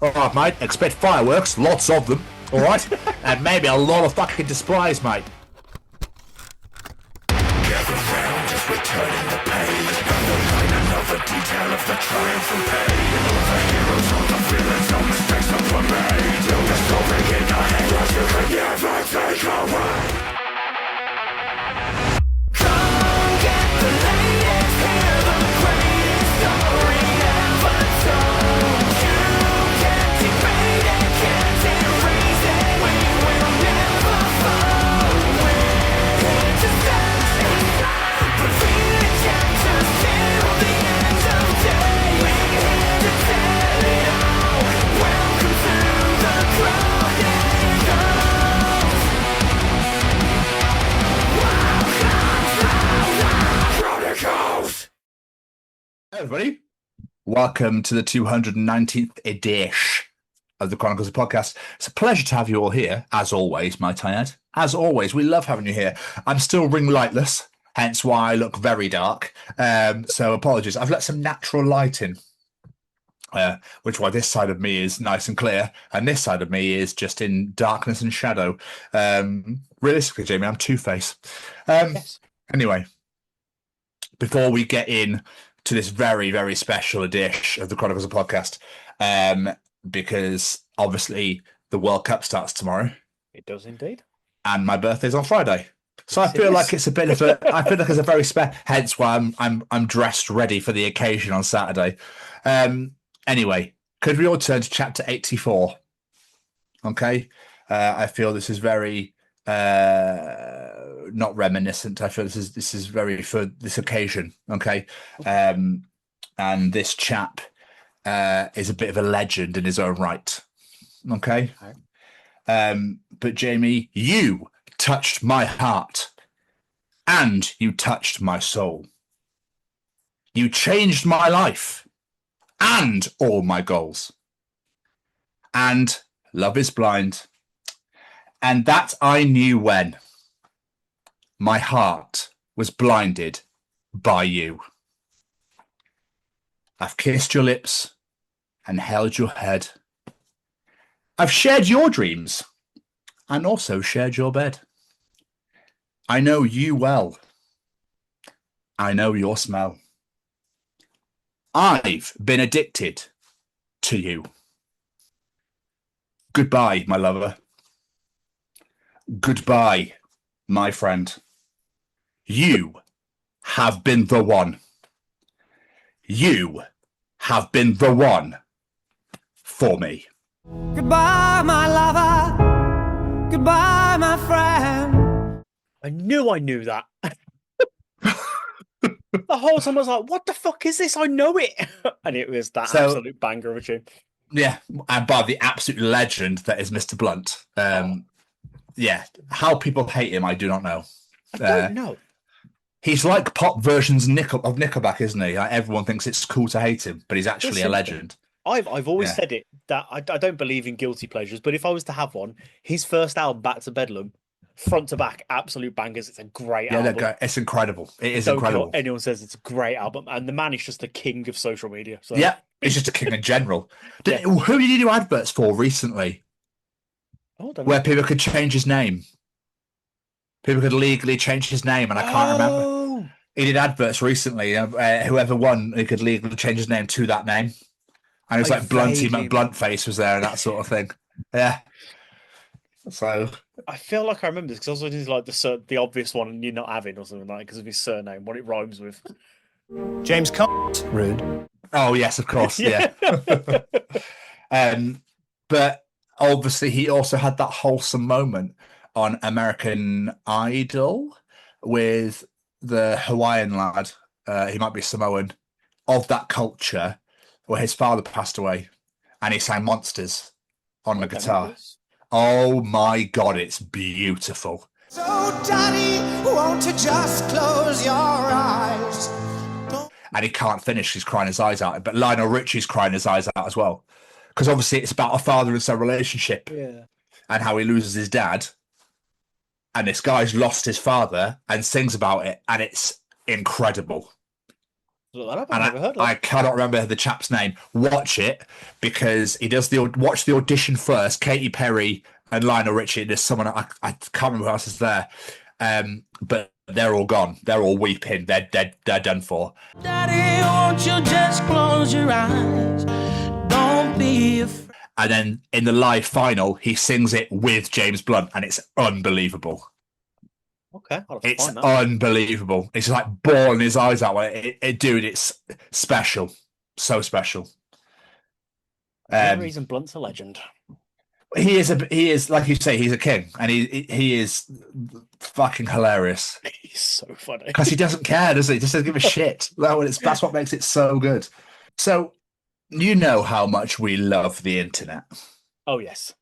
All right, mate. Expect fireworks, lots of them. All right, and maybe a lot of fucking displays, mate. Gather round, just returning the page. Underline another detail of the triumph and pain. All the heroes, all the villains, no mistakes that were made. Build a story in your head, what you can never take away. Come get the latest, hear the greatest story ever told. You can't debate it, can't erase it. We will never fall. We're here to stay. Revealing chapters till the end of day. We're here to tell it all. Welcome to the Chronicles. Hey, everybody. Welcome to the 219th edition of the Chronicles podcast. It's a pleasure to have you all here, as always, might I add. As always, we love having you here. I'm still ring lightless, hence why I look very dark. So apologies. I've let some natural light in, which why this side of me is nice and clear, and this side of me is just in darkness and shadow. Realistically, Jamie, I'm Two-Face. Yes. Anyway, before we get in to this very, very special edition of the Chronicles of podcast, because obviously the World Cup starts tomorrow It does indeed. and my birthday's on Friday. So I Yes, it feel is. like it's a bit of a I feel like it's a very hence why I'm dressed ready for the occasion on Saturday. Anyway, could we all turn to chapter 84? Okay. I feel this is very not reminiscent. I feel this is very for this occasion. Okay. And this chap is a bit of a legend in his own right. Okay. But Jamie, you touched my heart and you touched my soul. You changed my life and all my goals. And love is blind. And that I knew when my heart was blinded by you. I've kissed your lips and held your head. I've shared your dreams and also shared your bed. I know you well. I know your smell. I've been addicted to you. Goodbye, my lover. Goodbye, my friend. You have been the one. You have been the one for me. Goodbye, my lover. Goodbye, my friend. I knew that. The whole time I was like, what the fuck is this? I know it. And it was that So- absolute banger of a tune. Yeah, and by the absolute legend that is Mr. Blunt. Yeah, how people hate him, I do not know. I don't know. He's like pop versions of Nickelback, isn't he? Like, everyone thinks it's cool to hate him, but he's actually a Listen, legend. I've always Yeah. said it that I don't believe in guilty pleasures, but if I was to have one, his first album, Back to Bedlam, front to back, absolute bangers. It's a great Yeah, album. it's incredible. It is Don't care incredible. what anyone says, it's a great album, and the man is just the king of social media. So Yeah, he's just a king in general. Yeah. Who did he do adverts for recently Oh, don't know. where people could change his name? People could legally change his name, and I can't remember. Oh, He did adverts recently. Whoever won, he could legally change his name to that name. And it was I like Blunty vaguely- McBluntface was there and that sort of thing. Yeah. So, I feel like I remember this because I was thinking like the obvious one, and you're not having or something like because of his surname, what it rhymes with. James Cummings. Rude. oh, yes, of course. Yeah. But obviously, he also had that wholesome moment on American Idol with the Hawaiian lad. He might be Samoan, of that culture, where his father passed away and he sang Monsters on the guitar. Oh my God, it's beautiful. So, Daddy, won't you just close your eyes? And he can't finish, he's crying his eyes out. But Lionel Richie's crying his eyes out as well. Because obviously it's about a father and son relationship Yeah. and how he loses his dad. And this guy's lost his father and sings about it. And it's incredible. I've And never heard of I that. cannot remember the chap's name. Watch it because he does watch the audition first. Katy Perry and Lionel Richie. There's someone I can't remember who else is there, but they're all gone. They're all weeping. They're done for. Daddy, won't you just close your eyes? Don't be afraid. And then in the live final, he sings it with James Blunt, and it's unbelievable. Okay, I'll have to It's find that. unbelievable. It's like bawling his eyes out. Dude, it's special. So special. No reason Blunt's a legend. He is like you say, he's a king, and he is fucking hilarious He's so funny. because he doesn't care, does he? He just doesn't give a shit. That's what makes it so good. So you know how much we love the internet. Oh yes.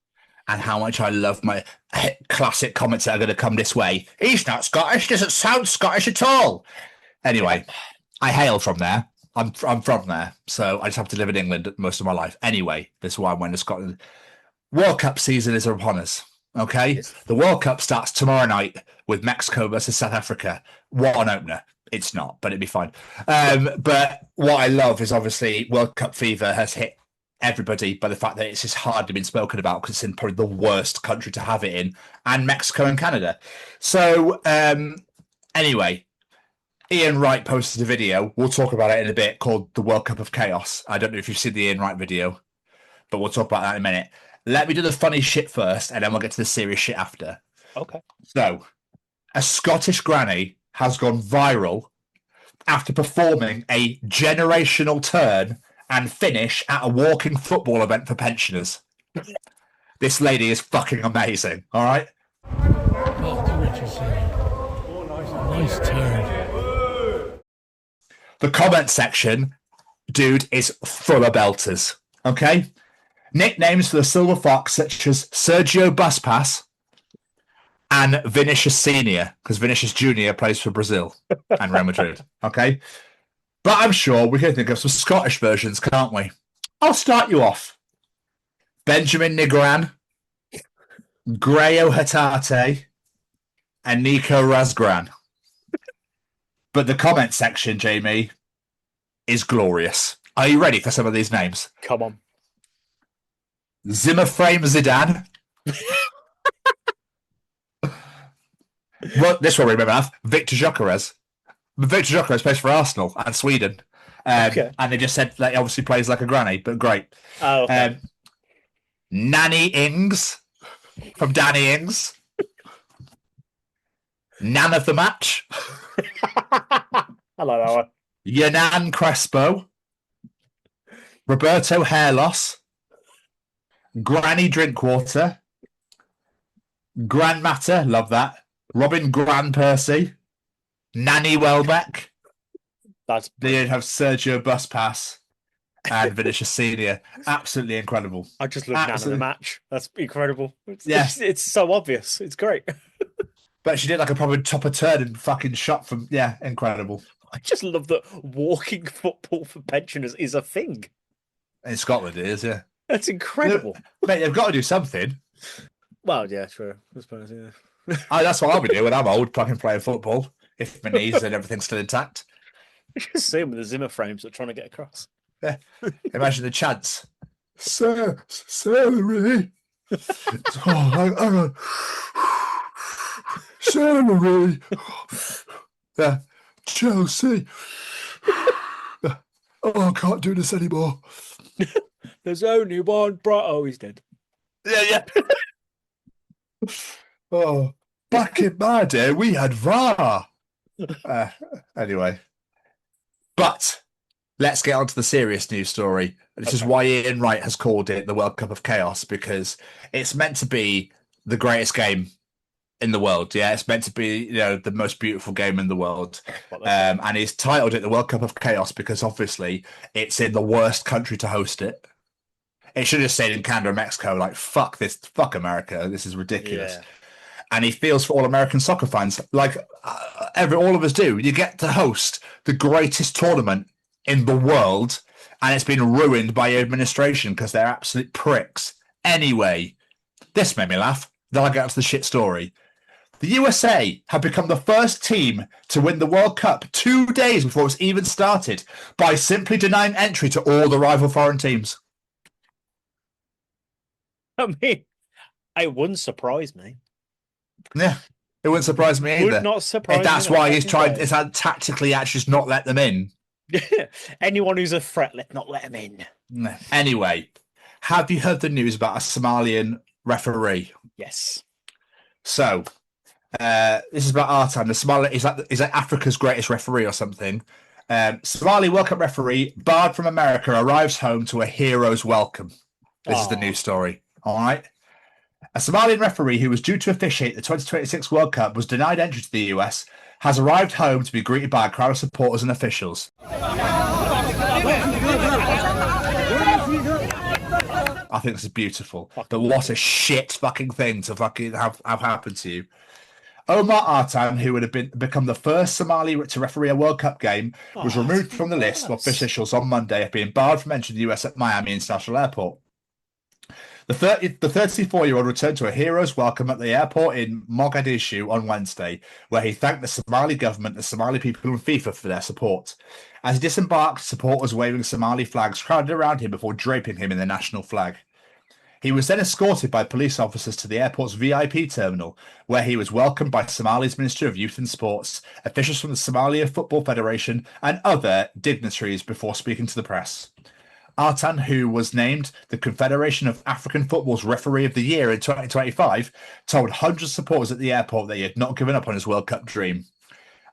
And how much I love my classic comments that are going to come this way. He's not Scottish, doesn't sound Scottish at all. Anyway, I hail from there. I'm from there, so I just have to live in England most of my life. Anyway, this is why I went to Scotland. World Cup season is upon us, okay? Yes. The World Cup starts tomorrow night with Mexico versus South Africa. What an opener. It's not, but it'd be fine. But what I love is obviously World Cup fever has hit everybody by the fact that it's just hardly been spoken about because it's in probably the worst country to have it in, and Mexico and Canada. So anyway, Ian Wright posted a video. We'll talk about it in a bit, called The World Cup of Chaos. I don't know if you've seen the Ian Wright video, but we'll talk about that in a minute. Let me do the funny shit first, and then we'll get to the serious shit after. Okay. So, a Scottish granny has gone viral after performing a generational turn and finish at a walking football event for pensioners. This lady is fucking amazing, all right? Nice turn. The comment section, dude, is full of belters, okay? Nicknames for the Silver Fox, such as Sergio Buspass and Vinicius Senior, because Vinicius Junior plays for Brazil and Real Madrid, okay? But I'm sure we can think of some Scottish versions, can't we? I'll start you off. Benjamin Nigran, Grayo Hatate, and Nico Razgran. But the comment section, Jamie, is glorious. Are you ready for some of these names? Come on. Zimmer Frame Zidane. Well, this one we remember enough. Victor Gyökeres. Victor Gyökeres plays for Arsenal and Sweden. Okay. And they just said that he obviously plays like a granny, but great. Oh, okay. Nanny Ings from Danny Ings. Nan of the match. I like that one. Yanan Crespo. Roberto Hair Loss. Granny Drinkwater. Grandmatter, love that. Robin Gran Percy. Nanny Welbeck. That's They have Sergio Buspass and Vinicius Senior. Absolutely incredible. I just love Nan in the Absolutely. match. That's incredible. Yeah. It's so obvious. It's great. But she did like a proper topper turn and fucking shot from, yeah, incredible. I just love that walking football for pensioners is a thing. In Scotland it is, yeah. That's incredible. Mate, they've got to do something. Well, yeah, true. I suppose, yeah. That's what I'll be doing when I'm old, fucking playing football. If my knees and everything's still intact. Just see him with the Zimmer frames that are trying to get across. Imagine the chants. Celery. Oh, hang on. Celery. Yeah. Chelsea. Oh, I can't do this anymore. There's only one Oh, he's dead. Yeah. Oh, back in my day, we had VAR. Anyway. But let's get on to the serious news story. This is why Ian Wright has called it the World Cup of Chaos, because it's meant to be the greatest game in the world. Yeah, it's meant to be, the most beautiful game in the world. And he's titled it the World Cup of Chaos because obviously it's in the worst country to host it. It should have stayed in Canada or Mexico. Like, fuck this, fuck America. This is ridiculous. Yeah. And he feels for all American soccer fans, like all of us do. You get to host the greatest tournament in the world, and it's been ruined by your administration because they're absolute pricks. Anyway, this made me laugh. Then I get to the shit story. The USA have become the first team to win the World Cup 2 days before it's even started by simply denying entry to all the rival foreign teams. I mean, it wouldn't surprise me. Yeah, it wouldn't surprise me either. Would not surprise If that's me in the why he's fucking tried, day. it's had tactically actually just not let them in. Anyone who's a threat, let's not let him in. Anyway, have you heard the news about a Somalian referee? Yes. So, this is about Artan. The Somali is like Africa's greatest referee or something. Somali World Cup referee barred from America arrives home to a hero's welcome. This is the news story. All right. A Somalian referee who was due to officiate the 2026 World Cup was denied entry to the US, has arrived home to be greeted by a crowd of supporters and officials. I think this is beautiful. But what a shit fucking thing to fucking have happened to you. Omar Artan, who would have become the first Somali to referee a World Cup game, was removed from the list of officials on Monday of being barred from entering the US at Miami International Airport. The 34-year-old returned to a hero's welcome at the airport in Mogadishu on Wednesday, where he thanked the Somali government, the Somali people, and FIFA for their support. As he disembarked, supporters waving Somali flags crowded around him before draping him in the national flag. He was then escorted by police officers to the airport's VIP terminal, where he was welcomed by Somali's Minister of Youth and Sports, officials from the Somalia Football Federation, and other dignitaries before speaking to the press. Artan, who was named the Confederation of African Football's Referee of the Year in 2025, told hundreds of supporters at the airport that he had not given up on his World Cup dream.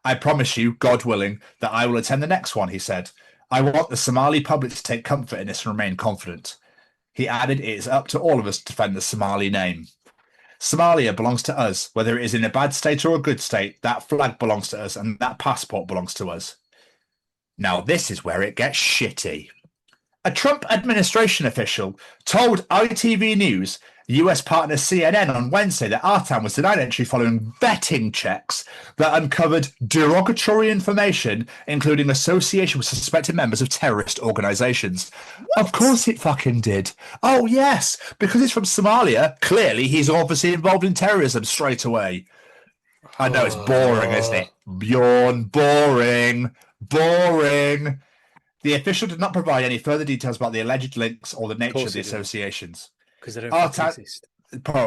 I promise you, God willing, that I will attend the next one, he said. I want the Somali public to take comfort in this and remain confident. He added, it is up to all of us to defend the Somali name. Somalia belongs to us. Whether it is in a bad state or a good state, that flag belongs to us and that passport belongs to us. Now, this is where it gets shitty. A Trump administration official told ITV News, US partner CNN, on Wednesday that Artan was denied entry following vetting checks that uncovered derogatory information, including association with suspected members of terrorist organizations. Of course it fucking did. Oh, yes, because he's from Somalia. Clearly, he's obviously involved in terrorism straight away. I know it's boring, isn't it? Bjorn, boring. The official did not provide any further details about the alleged links or the nature of the associations. Because they don't fucking exist.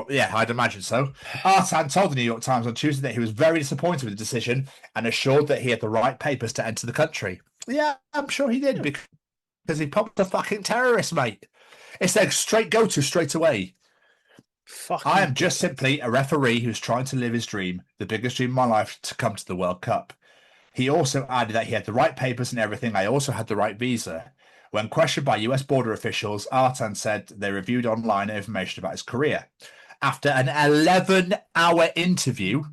Yeah, I'd imagine so. Artan told the New York Times on Tuesday that he was very disappointed with the decision and assured that he had the right papers to enter the country. Yeah, I'm sure he did because he pumped a fucking terrorist, mate. It's their straight go-to straight away. I am just simply a referee who's trying to live his dream, the biggest dream of my life, to come to the World Cup. He also added that he had the right papers and everything. I also had the right visa. When questioned by US border officials, Artan said they reviewed online information about his career. After an 11-hour interview,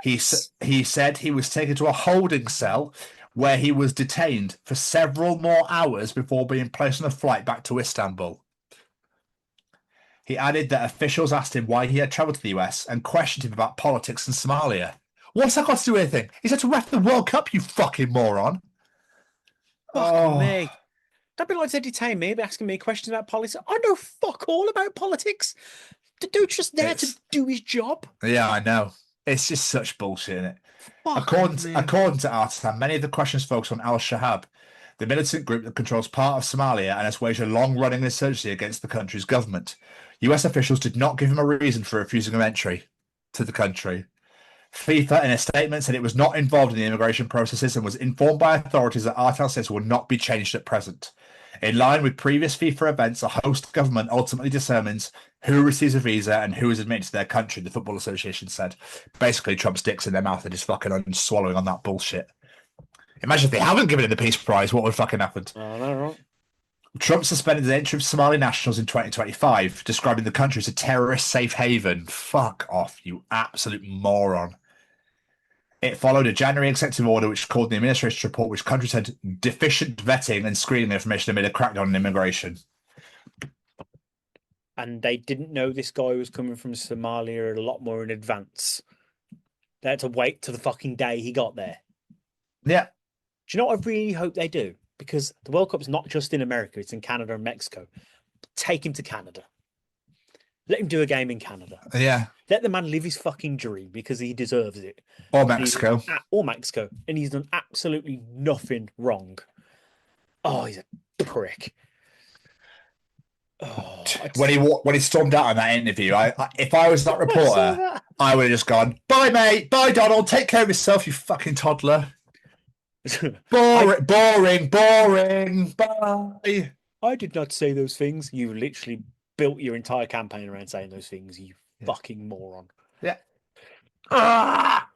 he said he was taken to a holding cell where he was detained for several more hours before being placed on a flight back to Istanbul. He added that officials asked him why he had traveled to the US and questioned him about politics in Somalia. What's that got to do with anything? He's had to ref the World Cup, you fucking moron. Fuck me. That'd be like to detain me, be asking me questions about politics. I know fuck all about politics. The dude's just there to do his job. Yeah, I know. It's just such bullshit, isn't it? According to Artan, many of the questions focus on Al-Shabaab, the militant group that controls part of Somalia and has waged a long-running insurgency against the country's government. US officials did not give him a reason for refusing him entry to the country. FIFA, in a statement, said it was not involved in the immigration processes and was informed by authorities that Artan says will not be changed at present. In line with previous FIFA events, a host government ultimately determines who receives a visa and who is admitted to their country, the Football Association said. Basically, Trump's dick's in their mouth and just fucking swallowing on that bullshit. Imagine if they haven't given him the Peace Prize, what would fucking happen? I know, right? Trump suspended the entry of Somali nationals in 2025, describing the country as a terrorist safe haven. Fuck off, you absolute moron. It followed a January executive order which called the administration's report, which countries had deficient vetting and screening information amid a crackdown on immigration. And they didn't know this guy was coming from Somalia a lot more in advance. They had to wait till the fucking day he got there. Yeah. Do you know what I really hope they do? Because the World Cup's not just in America, it's in Canada and Mexico. Take him to Canada. Let him do a game in Canada. Yeah. Let the man live his fucking dream because he deserves it. Or And he's done Mexico. or Mexico, and he's done absolutely nothing wrong. Oh, he's a prick. Oh, When he stormed out in that interview, if I was that I saw reporter, that. I would have just gone, "Bye, mate. Bye, Donald. Take care of yourself, you fucking toddler. Boring. Bye." I did not say those things. You literally built your entire campaign around saying those things, you fucking moron. Yeah. Ah!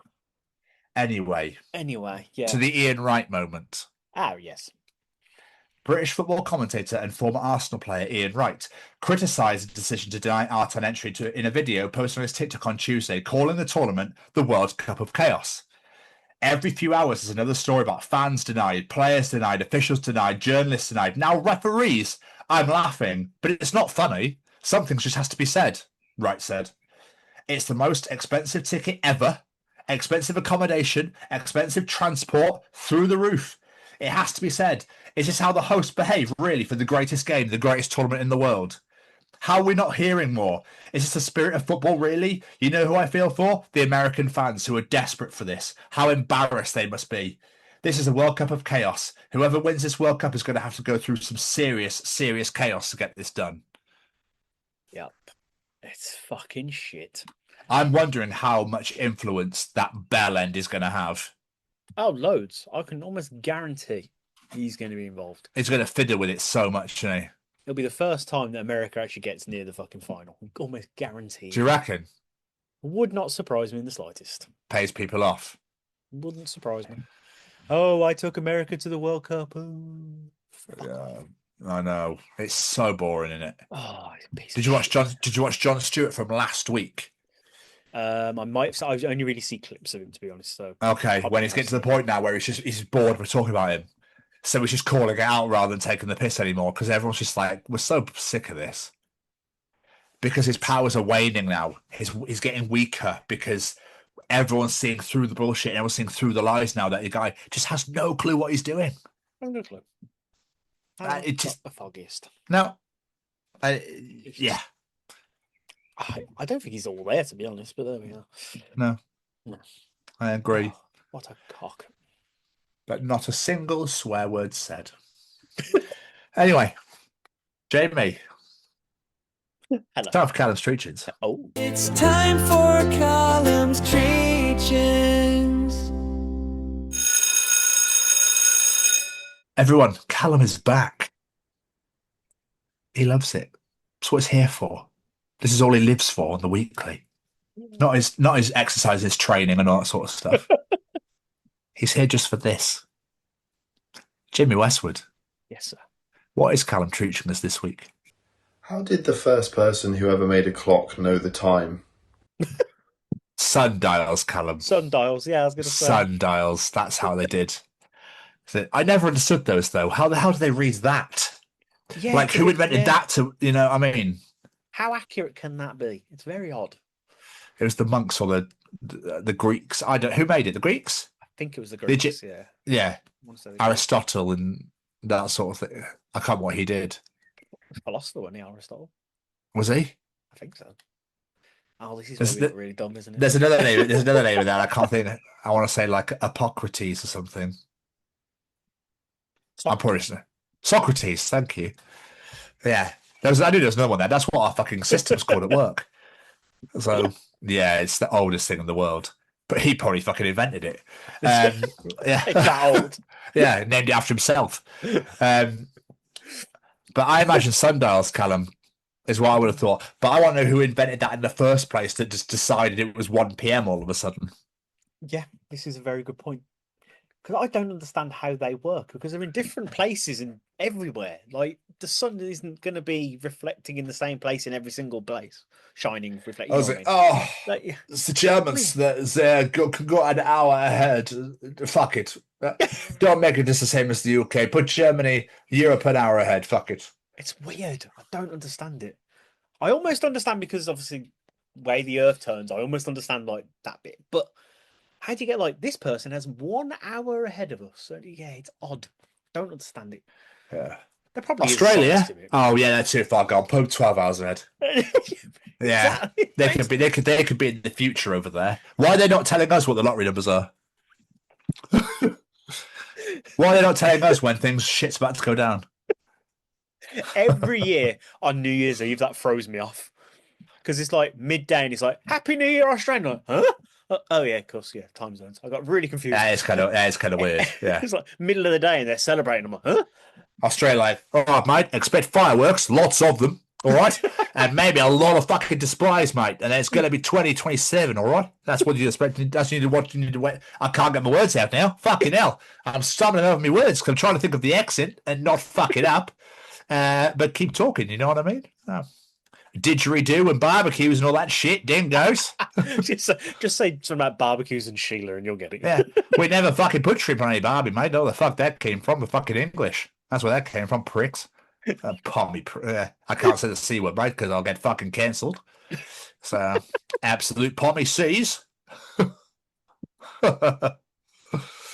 Anyway, Anyway, yeah. to the Ian Wright moment. Oh, yes. British football commentator and former Arsenal player Ian Wright criticised the decision to deny art on entry in a video posted on his TikTok on Tuesday, calling the tournament the World Cup of Chaos. Every few hours there's another story about fans denied, players denied, officials denied, journalists denied, now referees. I'm laughing, but it's not funny. Something just has to be said, Wright said. It's the most expensive ticket ever. Expensive accommodation, expensive transport, through the roof. It has to be said. Is this how the hosts behave, really, for the greatest game, the greatest tournament in the world? How are we not hearing more? Is this the spirit of football, really? You know who I feel for? The American fans who are desperate for this. How embarrassed they must be. This is a World Cup of chaos. Whoever wins this World Cup is going to have to go through some serious chaos to get this done. Yep. It's fucking shit. I'm wondering how much influence that bell end is going to have. Oh, loads. I can almost guarantee he's going to be involved. He's going to fiddle with it so much, isn't he? It'll be the first time that America actually gets near the fucking final. Almost guaranteed. Do you reckon? Would not surprise me in the slightest. Pays people off. Wouldn't surprise me. Oh, I took America to the World Cup. Oh, Yeah, I know. It's so boring, isn't it? oh it's a piece Did of you watch shit. John? Did you watch Jon Stewart from last week? I might have. I only really see clips of him, to be honest. So Okay, when he's getting to the point now where he's bored of talking about him, so he's just calling it out rather than taking the piss anymore because everyone's just like, we're so sick of this. Because his powers are waning now. He's getting weaker because everyone's seeing through the bullshit and everyone's seeing through the lies now that the guy just has no clue what he's doing. I've no clue. It just Not the foggiest. no. Yeah, I don't think he's all there, to be honest. But there we are. no, No. I agree. Oh, what a cock. But not a single swear word said. Anyway, Jamie, Hello. time for Callum's Treachings. Oh, It's time for Columns Treachings. Everyone, Callum is back. He loves it. That's what he's here for. This is all he lives for on the weekly. Not his exercise, his training and all that sort of stuff. He's here just for this. Jimmy Westwood, yes, sir. what is Callum Treaching us this week? How did the first person who ever made a clock know the time? Sundials, Callum. Sundials. Yeah, I was going to say. Sundials. That's how they did. I never understood those though. How the hell do they read that? Yeah, Like who invented yeah. that to, I mean, How accurate can that be? It's very odd. it was the monks or the Greeks. Who made it? The Greeks? I think it was the Did you- Greeks. Yeah. Yeah. I wanna say the Greeks. Aristotle and that sort of thing. I can't remember what he did. Philosopher, wasn't he, Aristotle? Was he? I think so. Oh, this is There's where we the- got really dumb, isn't it? There's another name. There's another name of that. I can't think. I want to say like Hippocrates or something. I'm probably Socrates. Thank you. Yeah, I knew there was another one there. That's what our fucking system's called at work. So yeah, it's the oldest thing in the world. But he probably fucking invented it. Yeah, It's that old. yeah, named it after himself. But I imagine sundials, Callum, is what I would have thought. But I want to know who invented that in the first place that just decided it was 1 p.m. all of a sudden. Yeah, this is a very good point. Because I don't understand how they work because they're in different places and everywhere. Like the sun isn't going to be reflecting in the same place in every single place, shining, reflecting. I was like, oh, Like, yeah. it's the Germans that can go an hour ahead. Fuck it. Don't make it just the same as the UK. Put Germany, Europe an hour ahead. Fuck it. It's weird. I don't understand it. I almost understand because obviously way the Earth turns. I almost understand like that bit, but how do you get like this person has 1 hour ahead of us? So, yeah, it's odd. Don't understand it. Yeah. probably is Australia? science to it. Oh yeah, they're too far gone. Put 12 hours ahead. Yeah, Exactly. they could be in the future over there. Why are they not telling us what the lottery numbers are? Why are they not telling us when things shit's about to go down? Every year on New Year's Eve, that throws me off because it's like midday and it's like Happy New Year, Australia. Like, huh? Oh yeah, of course, yeah, time zones. I got really confused. Yeah, it's kind of weird. Yeah, It's like middle of the day and they're celebrating. I'm like, huh? Australia, like, all right, mate. Expect fireworks, lots of them. All right, and maybe a lot of fucking displays, mate. And then it's going to be 2027. All right, that's what you expect. That's what you need to wait. I can't get my words out now. Fucking hell, I'm stumbling over my words because I'm trying to think of the accent and not fuck it up. But keep talking. You know what I mean? Didgeridoo and barbecues and all that shit, dingoes. just say something about barbecues and Sheila and you'll get it. Yeah, we never fucking put shrimp on any barbie, mate. No, the fuck that came from the fucking English. That's where that came from, pricks. Pommy. I can't say the C word, mate, because I'll get fucking cancelled. So, absolute pommy C's.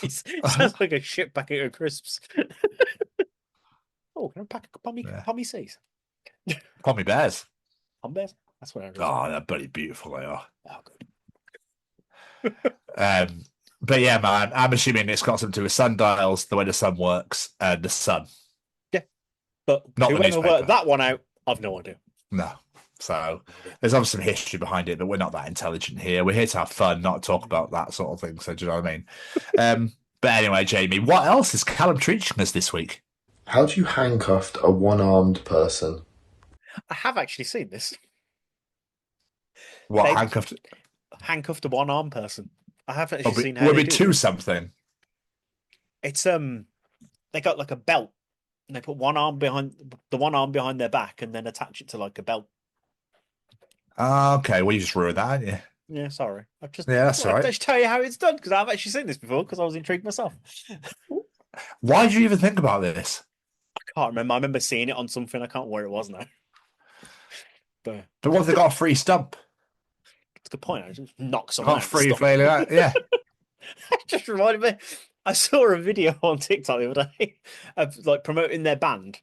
It sounds like a shit packet of crisps. Oh, can I pack a pommy C's? Pommy bears. Pom bears? That's what I Oh, they're bloody beautiful, they are. Oh, good. But yeah, man, I'm assuming it's got something to do with sundials, the way the sun works, and the sun. But Not the whoever newspaper. worked that one out, I've no idea. No. So there's obviously some history behind it, but we're not that intelligent here. We're here to have fun, not talk about that sort of thing. So do you know what I mean? But anyway, Jamie, what else is Callum teaching us this week? How do you handcuff a one-armed person? I have actually seen this. What, They- handcuffed? Handcuffed a one-armed person. I have actually seen how Would they be do to it. something. It's they got like a belt and they put one arm behind their back and then attach it to like a belt. Okay, well, you just ruined that, haven't you? Yeah, sorry. Yeah, that's all right. I just tell you how it's done because I've actually seen this before because I was intrigued myself. Why did you even think about this? I can't remember. I remember seeing it on something. I can't remember where it was now. But But what if they got a free stump? it's a good point. I just knock someone Not out. free Stop. flailing out. Yeah. It just reminded me. I saw a video on TikTok the other day of like promoting their band,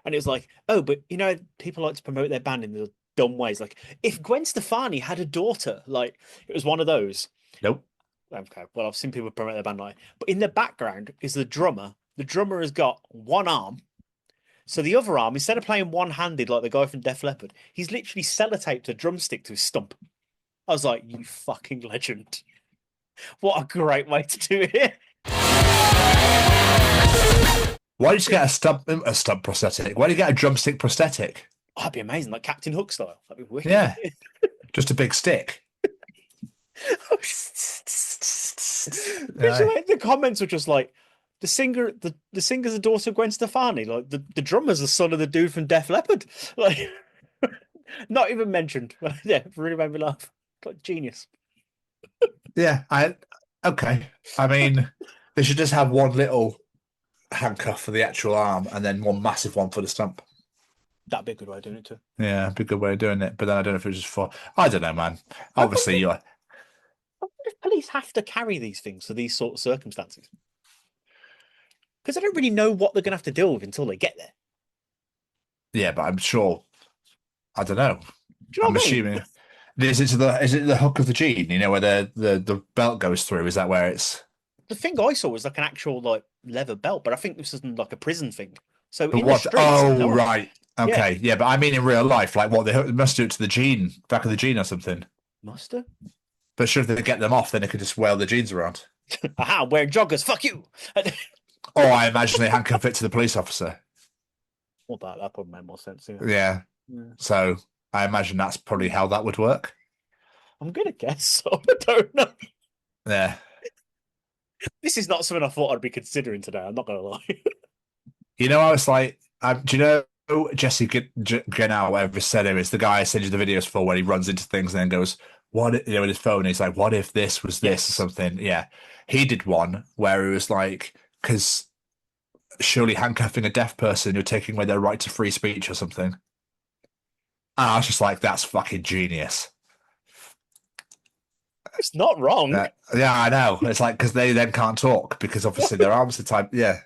and it was like, oh, but you know, people like to promote their band in the dumb ways. Like, if Gwen Stefani had a daughter, like it was one of those. Nope. Okay, well, I've seen people promote their band like, but in the background is the drummer. The drummer has got one arm, so the other arm, instead of playing one-handed like the guy from Def Leppard, he's literally sellotaped a drumstick to his stump. I was like, you fucking legend. What a great way to do it. Why did you get a stump prosthetic? Why did you get a drumstick prosthetic? Oh, that'd be amazing, like Captain Hook style. That'd be wicked. Yeah. Just a big stick. Like, the comments were just like, the singer's the daughter of Gwen Stefani. Like the drummer's the son of the dude from Def Leppard. Like, not even mentioned. Yeah, it really made me laugh. Like, genius. Yeah, okay. I mean, they should just have one little handcuff for the actual arm and then one massive one for the stump. That'd be a good way of doing it too. Yeah, it'd be a good way of doing it. But then I don't know if it was just for. I don't know, man. Obviously, you're. I wonder if police have to carry these things for these sort of circumstances. Because I don't really know what they're going to have to deal with until they get there. Yeah, but I'm sure. I don't know. Do you know I'm what I mean? assuming. Is it the hook of the gene? You know where the belt goes through? Is that where it's? The thing I saw was like an actual like leather belt, but I think this isn't like a prison thing. So But in what? the streets, no one- Right. Okay. Yeah, but I mean in real life, like what they must do it to the gene, back of the gene or something. Must have. But sure, if they get them off, then they could just wail the jeans around. Aha, I'm wearing joggers. Fuck you. Or I imagine they handcuff it to the police officer. Well, that probably made more sense. Yeah. Yeah. Yeah. So I imagine that's probably how that would work. I'm gonna guess so. I don't know. Yeah. This is not something I thought I'd be considering today. I'm not gonna lie. You know, I was like, do you know Jesse Genau, whatever his surname is, the guy I send you the videos for where he runs into things and then goes, what, with his phone, he's like, what if this was this Yes. or something? Yeah. He did one where it was like, because surely handcuffing a deaf person, you're taking away their right to free speech or something. And I was just like, that's fucking genius. It's not wrong. Yeah, I know. It's like, because they then can't talk because obviously their arms are tied. Yeah.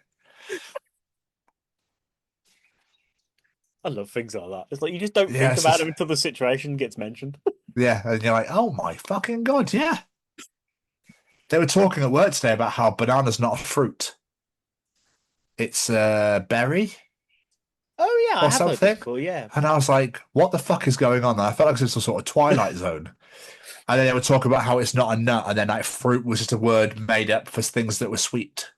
I love things like that. It's like you just don't Yeah, think it's about just- them until the situation gets mentioned. Yeah, and you're like, oh my fucking god, yeah. They were talking at work today about how banana's not a fruit. It's a berry Oh yeah, I or have heard this something. before. Yeah, And I was like, what the fuck is going on there? I felt like it was some sort of Twilight Zone. And then they were talking about how it's not a nut, and then like fruit was just a word made up for things that were sweet.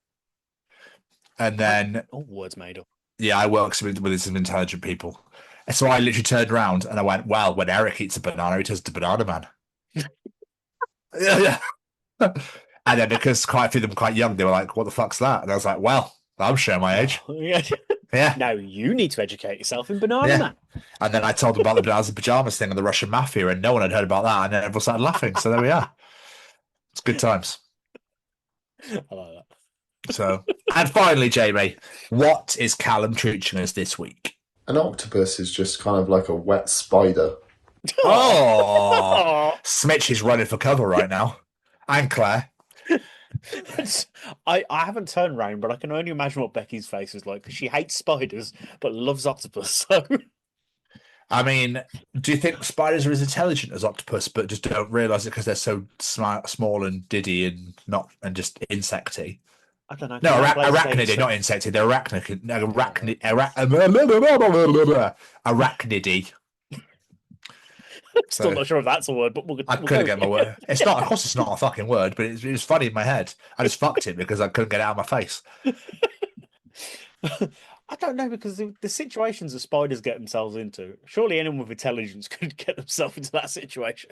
And then, all words made up. yeah, I work with some intelligent people. And so I literally turned around and I went, well, when Eric eats a banana, he turns to Banana Man. Yeah. And then because quite a few of them were quite young, they were like, what the fuck's that? And I was like, well, I'm showing my age. Oh, yeah. Yeah. Now you need to educate yourself in Banana Yeah. Man. And then I told them about the bananas and pajamas thing and the Russian mafia, and no one had heard about that. And then everyone started laughing. So there we are. It's good times. I like that. So, and finally, Jamie, what is Callum teaching us this week? An octopus is just kind of like a wet spider. Oh, Smitch is running for cover right now. And Claire. I haven't turned round, but I can only imagine what Becky's face is like because she hates spiders but loves octopus. So I mean, do you think spiders are as intelligent as octopus, but just don't realise it because they're so small and diddy and just insecty? I don't know. No, can I play arachnidy, Satan? not insecty. They're arachnidy. Still So- not sure if that's a word, but we'll I we'll couldn't go get my with word. It's not. Of course, it's not a fucking word, but it was funny in my head. I just fucked it because I couldn't get it out of my face. it. I don't know because the situations that spiders get themselves into. Surely anyone with intelligence could get themselves into that situation.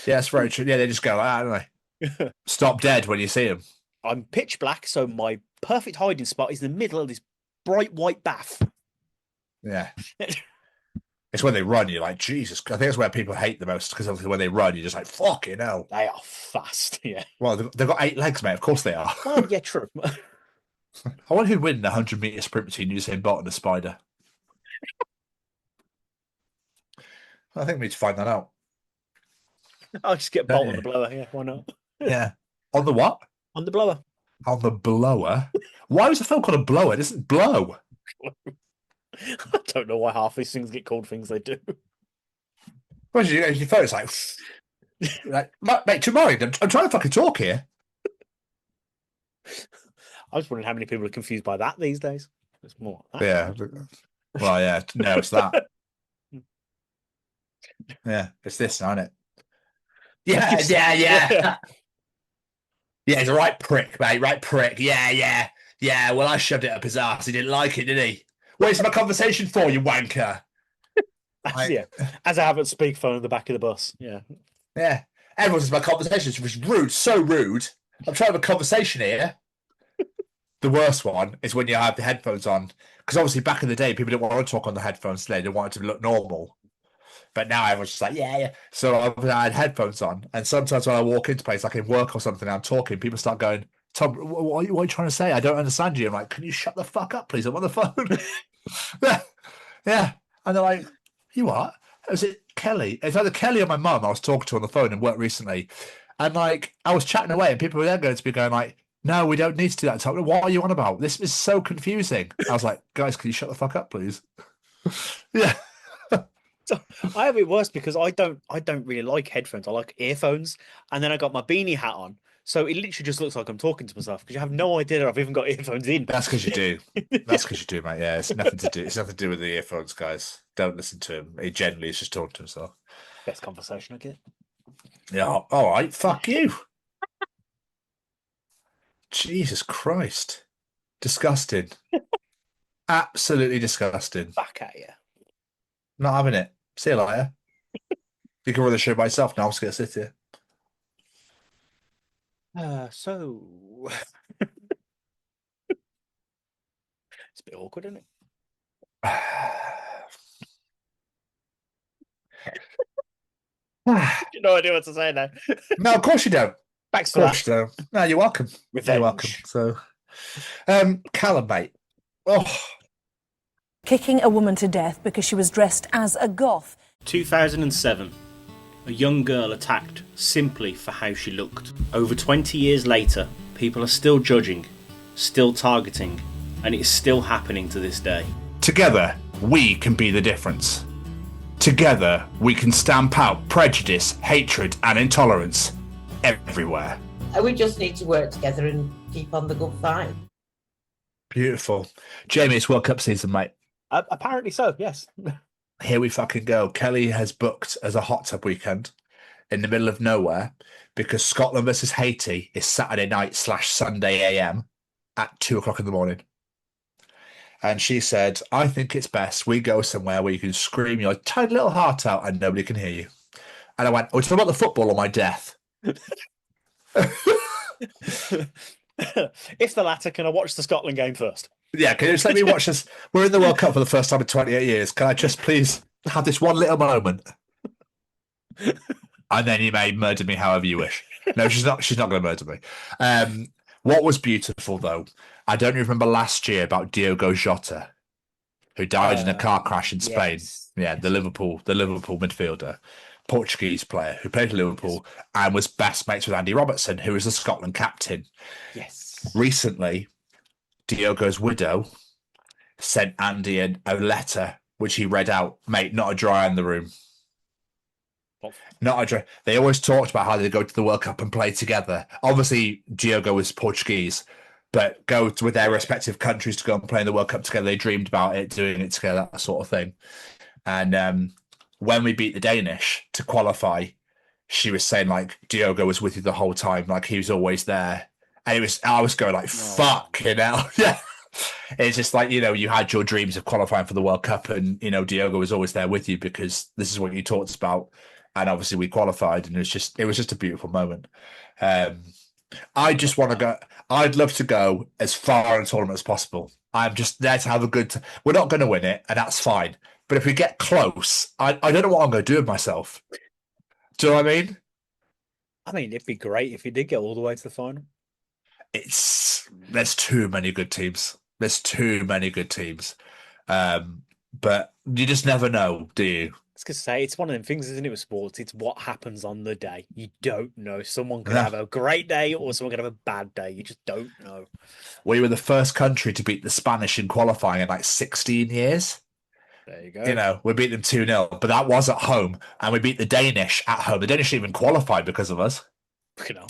Yeah, that's very true. Yeah, they just go like that, don't they? Stop dead when you see them. I'm pitch black, so my perfect hiding spot is in the middle of this bright white bath. Yeah. It's when they run, you're like, Jesus. I think that's where people hate the most because obviously when they run, you're just like, fucking hell. They are fast, yeah. Well, they've got 8 legs, mate. Of course they are. Well, yeah, true. I wonder who'd win the 100-meter sprint between Usain Bolt and a spider. I think we need to find that out. I'll just get Don't Bolt on you? the blower. Yeah, why not? Yeah. On the what? On the blower. On the blower? Why was the film called a blower? It doesn't blow. I don't know why half these things get called things they do. Well, your phone's like, mate, tomorrow, I'm trying to fucking talk here. I was wondering how many people are confused by that these days. It's more. That. Yeah. Well, yeah. No, it's that. Yeah, it's this now, isn't it? Yeah, yeah, yeah. Yeah, he's a right prick, mate. Right prick. Yeah, yeah. Yeah, well, I shoved it up his ass. He didn't like it, did he? What's my conversation for, you wanker? Yeah, as I have at speakerphone at the back of the bus. Yeah. Yeah. Everyone's my conversation. It's rude, so rude. I'm trying to have a conversation here. The worst one is when you have the headphones on. Because obviously back in the day, people didn't want to talk on the headphones today. They wanted to look normal. But now everyone's just like, yeah, yeah. So I had headphones on. And sometimes when I walk into place, like in work or something, I'm talking, people start going, Tom, what are you trying to say? I don't understand you. I'm like, can you shut the fuck up, please? I'm on the phone. Yeah. Yeah. And they're like, you what? Was it Kelly? It's either Kelly or my mum I was talking to on the phone in work recently. And like, I was chatting away and people were then going to be going like, no, we don't need to do that. Tom. What are you on about? This is so confusing. I was like, guys, can you shut the fuck up, please? Yeah. So I have it worse because I don't really like headphones. I like earphones, and then I got my beanie hat on, so it literally just looks like I'm talking to myself because you have no idea that I've even got earphones in. That's because you do. That's because you do, mate. Yeah, it's nothing to do. It's nothing to do with the earphones, guys. Don't listen to him. He generally is just talking to himself. Best conversation I get. Yeah. All right. Fuck you. Jesus Christ. Disgusting. Absolutely disgusting. Back at you. Not having it. See you later. You can run the show by yourself now. I'm just going to sit here. So it's a bit awkward, isn't it? No idea what to say now. No, of course you don't. Thanks Of for that. course you don't. No, you're welcome. Revenge. You're welcome. So, Callum, mate. Oh, Kicking a woman to death because she was dressed as a goth. 2007. A young girl attacked simply for how she looked. Over 20 years later, people are still judging, still targeting, and it is still happening to this day. together, we can be the difference. Together, we can stamp out prejudice, hatred, and intolerance everywhere. We just need to work together and keep on the good fight. Beautiful. Jamie, it's World Cup season, mate. Apparently so, yes. Here we fucking go. Kelly has booked as a hot tub weekend in the middle of nowhere because Scotland versus Haiti is Saturday night / Sunday AM at 2:00 in the morning. And she said, I think it's best we go somewhere where you can scream your tiny little heart out and nobody can hear you. And I went, oh, it's about the football or my death. If the latter, can I watch the Scotland game first? Yeah, can you just let me watch this? We're in the World Cup for the first time in 28 years. Can I just please have this one little moment? And then you may murder me however you wish. No, she's not going to murder me. What was beautiful, though, I don't even remember last year about Diogo Jota, who died in a car crash in Spain. Yeah, the Liverpool midfielder, Portuguese player who played for Liverpool and was best mates with Andy Robertson, who was the Scotland captain. Yes. Recently, Diogo's widow sent Andy a letter which he read out. Mate, not a dry eye in the room. Not a dry. They always talked about how they go to the World Cup and play together. Obviously, Diogo was Portuguese, but go with their respective countries to go and play in the World Cup together. They dreamed about it, doing it together, that sort of thing. And when we beat the Danish to qualify, she was saying like Diogo was with you the whole time, like he was always there. And I was going like, fuck, you know? Yeah. It's just like, you know, you had your dreams of qualifying for the World Cup and, you know, Diogo was always there with you because this is what you talked about. And obviously we qualified and it was just a beautiful moment. I just want to go, I'd love to go as far in the tournament as possible. I'm just there to have a good time. We're not going to win it and that's fine. But if we get close, I don't know what I'm going to do with myself. Do you know what I mean? I mean, it'd be great if you did get all the way to the final. There's too many good teams. But you just never know, do you? I was going to say, it's one of them things, isn't it, with sports? It's what happens on the day. You don't know. Someone could have a great day or someone could have a bad day. You just don't know. We were the first country to beat the Spanish in qualifying in like 16 years. There you go. You know, we beat them 2-0, but that was at home. And we beat the Danish at home. The Danish didn't even qualify because of us. You know.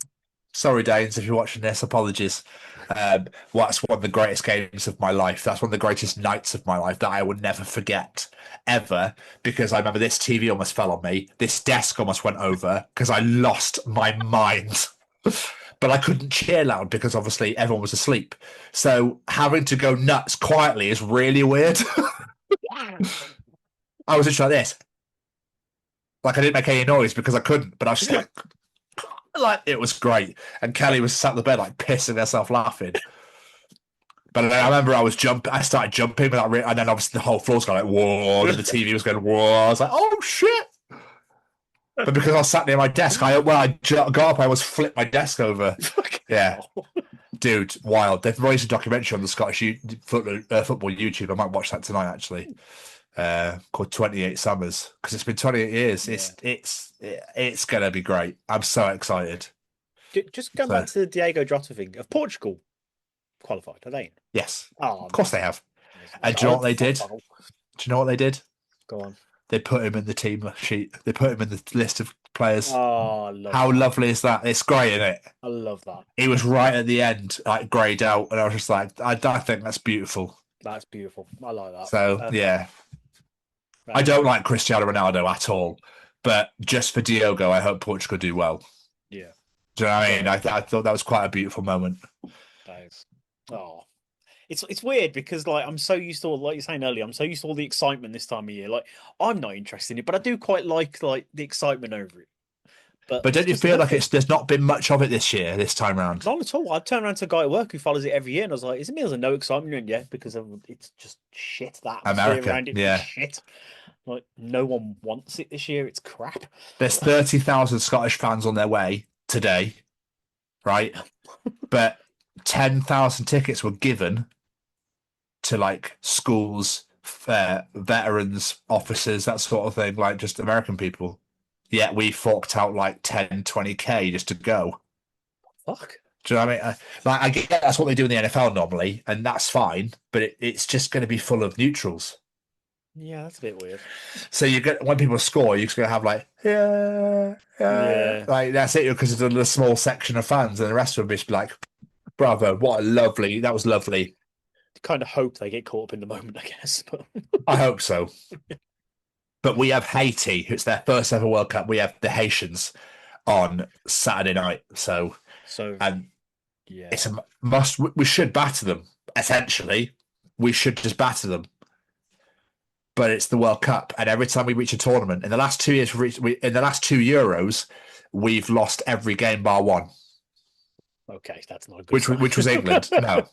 Sorry, Danes, if you're watching this, apologies. That's one of the greatest games of my life. That's one of the greatest nights of my life that I will never forget, ever, because I remember this TV almost fell on me. This desk almost went over because I lost my mind. But I couldn't cheer loud because obviously everyone was asleep. So having to go nuts quietly is really weird. I was just like this. Like I didn't make any noise because I couldn't, but I was just like it was great. And Kelly was sat in the bed like pissing herself laughing. But I remember I started jumping, and then obviously the whole floor's going like, whoa, and the TV was going, whoa. I was like, oh shit. But because I was sat near my desk, I got up, I almost flipped my desk over. Yeah. Dude, wild. They've released a documentary on the Scottish football YouTube. I might watch that tonight, actually. Called 28 Summers, because it's been 28 years. Yeah. It's going to be great. I'm so excited. Just going back to the Diogo Jota thing. Have Portugal qualified, are they? Yes. Oh, of course they have. And do you know what they did? Do you know what they did? Go on. They put him in the team sheet. They put him in the list of players. Oh, how lovely is that? It's great, isn't it? I love that. He was right at the end, like greyed out, and I was just like, I think that's beautiful. That's beautiful. I like that. So yeah, I don't like Cristiano Ronaldo at all, but just for Diogo, I hope Portugal do well. Yeah. Do you know what I mean? I thought that was quite a beautiful moment. That is. Oh. It's weird because like I'm so used to like you're saying earlier, I'm so used to all the excitement this time of year. Like I'm not interested in it, but I do quite like the excitement over it. But don't you feel like there's not been much of it this time round? Not at all. I turned around to a guy at work who follows it every year, and I was like, "Is it me? There's no excitement in it yet because it's just shit. That America around it, yeah, shit. Like no one wants it this year. It's crap. There's 30,000 Scottish fans on their way today, right? But 10,000 tickets were given to like schools, veterans, officers, that sort of thing, like just American people. Yet we forked out like 10, 20K just to go. Fuck. Do you know what I mean? I get that's what they do in the NFL normally, and that's fine, but it's just going to be full of neutrals. Yeah, that's a bit weird. So you get when people score, you're just gonna have like Yeah. like that's it because it's a small section of fans, and the rest will just be like, "Bravo! What a lovely! That was lovely." Kind of hope they get caught up in the moment, I guess. But I hope so. But we have Haiti. It's their first ever World Cup. We have the Haitians on Saturday night. So and yeah, it's a must. We should batter them. Essentially, we should just batter them. But it's the World Cup, and every time we reach a tournament, in the last 2 years, in the last 2 Euros, we've lost every game bar one. Okay, that's not a good sign. Which was England. No,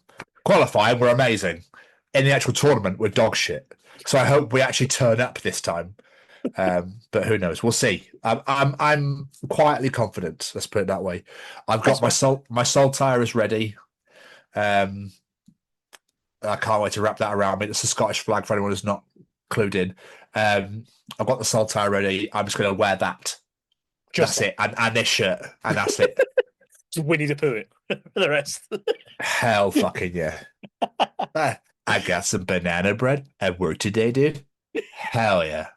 qualifying we're amazing. In the actual tournament, we're dog shit. So I hope we actually turn up this time. But who knows? We'll see. I'm quietly confident. Let's put it that way. I've got my saltire is ready. I can't wait to wrap that around me. It's a Scottish flag for anyone who's not clued in. I've got the saltire ready. I'm just going to wear that. That's it. And this shirt. And that's it. Just Winnie the Pooh it for the rest. Hell fucking yeah. I got some banana bread at work today, dude. Hell yeah.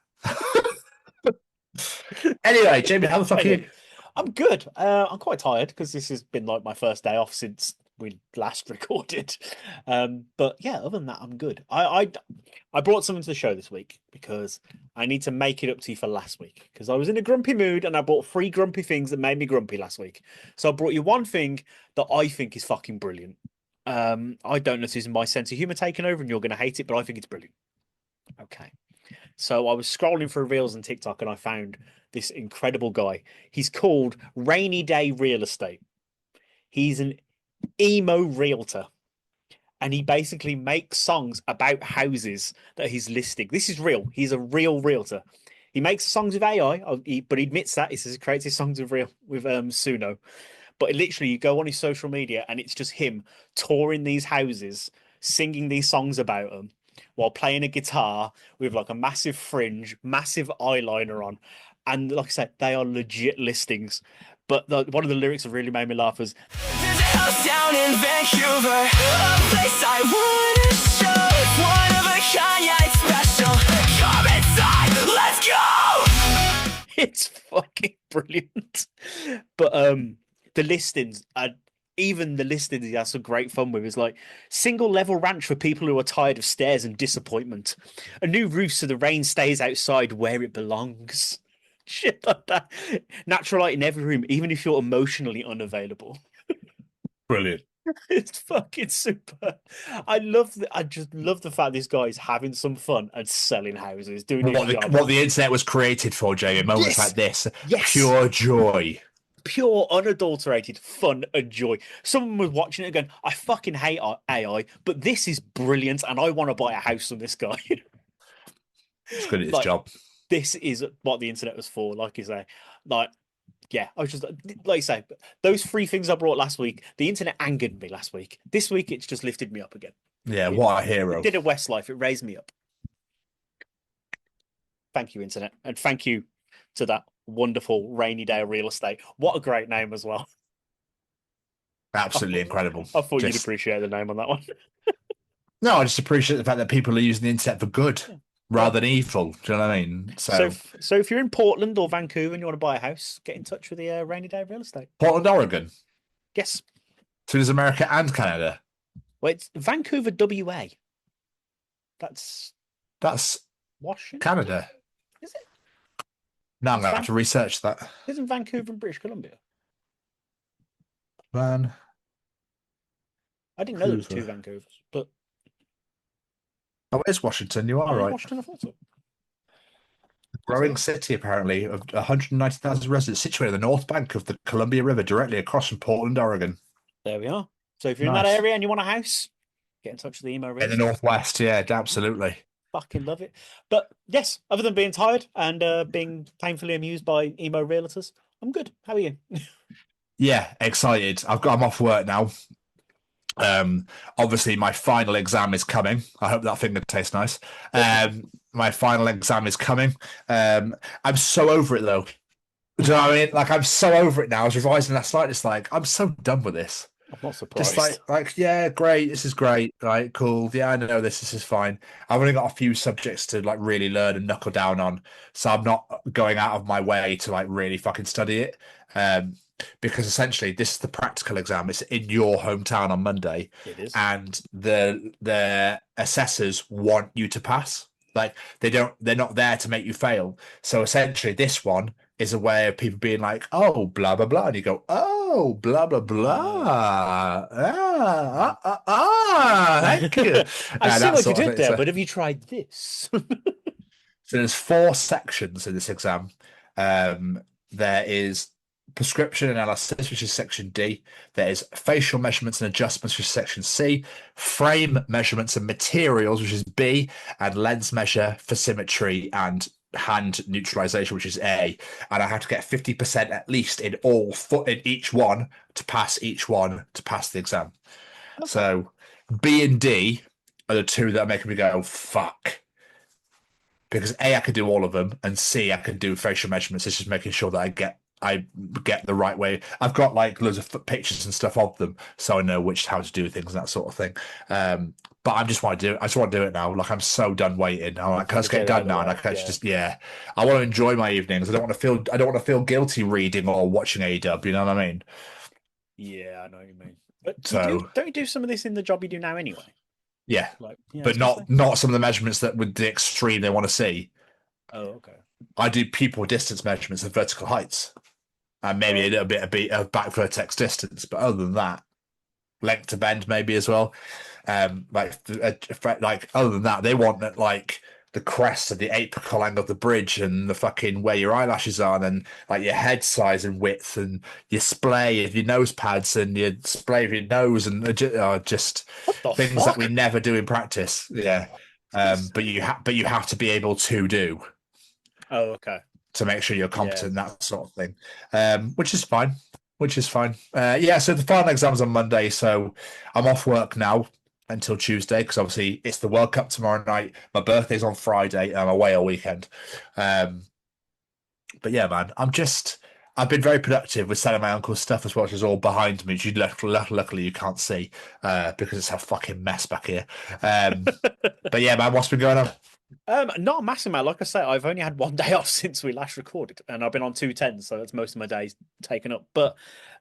Anyway, Jamie, how the fuck are you? I'm good. I'm quite tired because this has been like my first day off since we last recorded. But yeah, other than that, I'm good. I brought something to the show this week because I need to make it up to you for last week because I was in a grumpy mood and I bought 3 grumpy things that made me grumpy last week. So I brought you one thing that I think is fucking brilliant. I don't know if this is my sense of humor taking over and you're going to hate it, but I think it's brilliant. Okay. So I was scrolling through Reels and TikTok and I found this incredible guy. He's called Rainy Day Real Estate. He's an emo realtor. And he basically makes songs about houses that he's listing. This is real. He's a real realtor. He makes songs with AI, but he admits that. He says he creates his songs with Suno. But literally, you go on his social media and it's just him touring these houses, singing these songs about them, while playing a guitar with like a massive fringe, massive eyeliner on. And like I said, they are legit listings. But one of the lyrics that really made me laugh was, There's a house down in Vancouver, a place I wanna show. It's one of a kind, yeah, it's special. Come inside, let's go! it's fucking brilliant. But the listings are even the listings he has some great fun with is like single level ranch for people who are tired of stairs and disappointment. A new roof so the rain stays outside where it belongs. Shit like that. Natural light in every room, even if you're emotionally unavailable. Brilliant. It's fucking super. I just love the fact this guy is having some fun and selling houses, doing his job. What the internet was created for, Jamie. Moments like this. Yes. Pure joy. Pure, unadulterated fun and joy. Someone was watching it going, I fucking hate AI, but this is brilliant and I want to buy a house from this guy. It's good at his job. This is what the internet was for, like you say. Like, yeah, I was just, like you say, those 3 things I brought last week, the internet angered me last week. This week, it's just lifted me up again. Yeah, what a hero. It did a Westlife. It raised me up. Thank you, internet. And thank you to that wonderful Rainy Day Real Estate. What a great name as well. Absolutely incredible. I thought you'd appreciate the name on that one. No, I just appreciate the fact that people are using the internet for good rather than evil. Do you know what I mean? So if you're in Portland or Vancouver and you want to buy a house, get in touch with the Rainy Day Real Estate. Portland, Oregon. Yes. So there's America and Canada. Well, it's Vancouver, WA. That's Washington. Canada. Is it? No, I'm going to have to research that. Isn't Vancouver in British Columbia? Man. I didn't know there was 2 Vancouvers, but... Oh, it is Washington. You are right. Washington, I thought so. Growing city, apparently, of 190,000 residents, situated on the north bank of the Columbia River, directly across from Portland, Oregon. There we are. So if you're in that area and you want a house, get in touch with the emo realtor. In the northwest, yeah, absolutely. Fucking love it. But yes, other than being tired and being painfully amused by emo realtors, I'm good. How are you? Yeah, excited. I'm off work now. Obviously my final exam is coming. I hope that finger tastes nice. My final exam is coming. I'm so over it though. Do you know what I mean? Like, I'm so over it now. I was revising last night. It's like, I'm so done with this. I'm not surprised. Just yeah, great. This is great. Right, cool. Yeah, I know this. This is fine. I've only got a few subjects to like really learn and knuckle down on, so I'm not going out of my way to like really fucking study it. Because essentially this is the practical exam. It's in your hometown on Monday, It is. and the assessors want you to pass. Like they're not there to make you fail. So essentially, this one is a way of people being like, oh, blah blah blah, and you go, oh, blah blah blah, thank you. I see that what you sort of did thing. there, So- but have you tried this? so there's 4 sections in this exam. There is prescription analysis, which is section D. There is facial measurements and adjustments, which is section C. Frame measurements and materials, which is B. And lens measure for symmetry and hand neutralization, which is A. And I have to get 50% at least in each one to pass the exam. Okay. So B and D are the 2 that are making me go, fuck. Because A, I can do all of them, and C, I can do facial measurements. It's just making sure that I get the right way. I've got like loads of pictures and stuff of them, so I know how to do things and that sort of thing. But I just want to do it. I just want to do it now. Like I'm so done waiting. I'm like, can I just get it done now? And I can I want to enjoy my evenings. I don't want to feel guilty reading or watching AEW. You know what I mean? Yeah, I know what you mean. But So- don't you do some of this in the job you do now anyway? Yeah, Like, yeah, but I was gonna not some of the measurements that with the extreme they want to see. say. Oh, okay. I do people distance measurements of vertical heights, and maybe a little bit of back vertex distance. But other than that, length to bend maybe as well. Like other than that, they want that like the crest and the apical angle of the bridge and the fucking where your eyelashes are, and then like your head size and width and your splay of your nose pads and your splay of your nose and just What the things fuck? that we never do in practice. Yeah. But you have to be able to do Oh, okay. to make sure you're competent, that sort of thing. Which is fine. Yeah, so the final exam's on Monday, so I'm off work now until Tuesday because obviously it's the World Cup tomorrow night. My birthday's on Friday, and I'm away all weekend. But yeah, man, I've been very productive with selling my uncle's stuff as well, which is all behind me, which luckily you can't see because it's a fucking mess back here. But yeah, man, what's been going on? Not a massive amount. Like I say, I've only had one day off since we last recorded, and I've been on 210, so that's most of my days taken up. But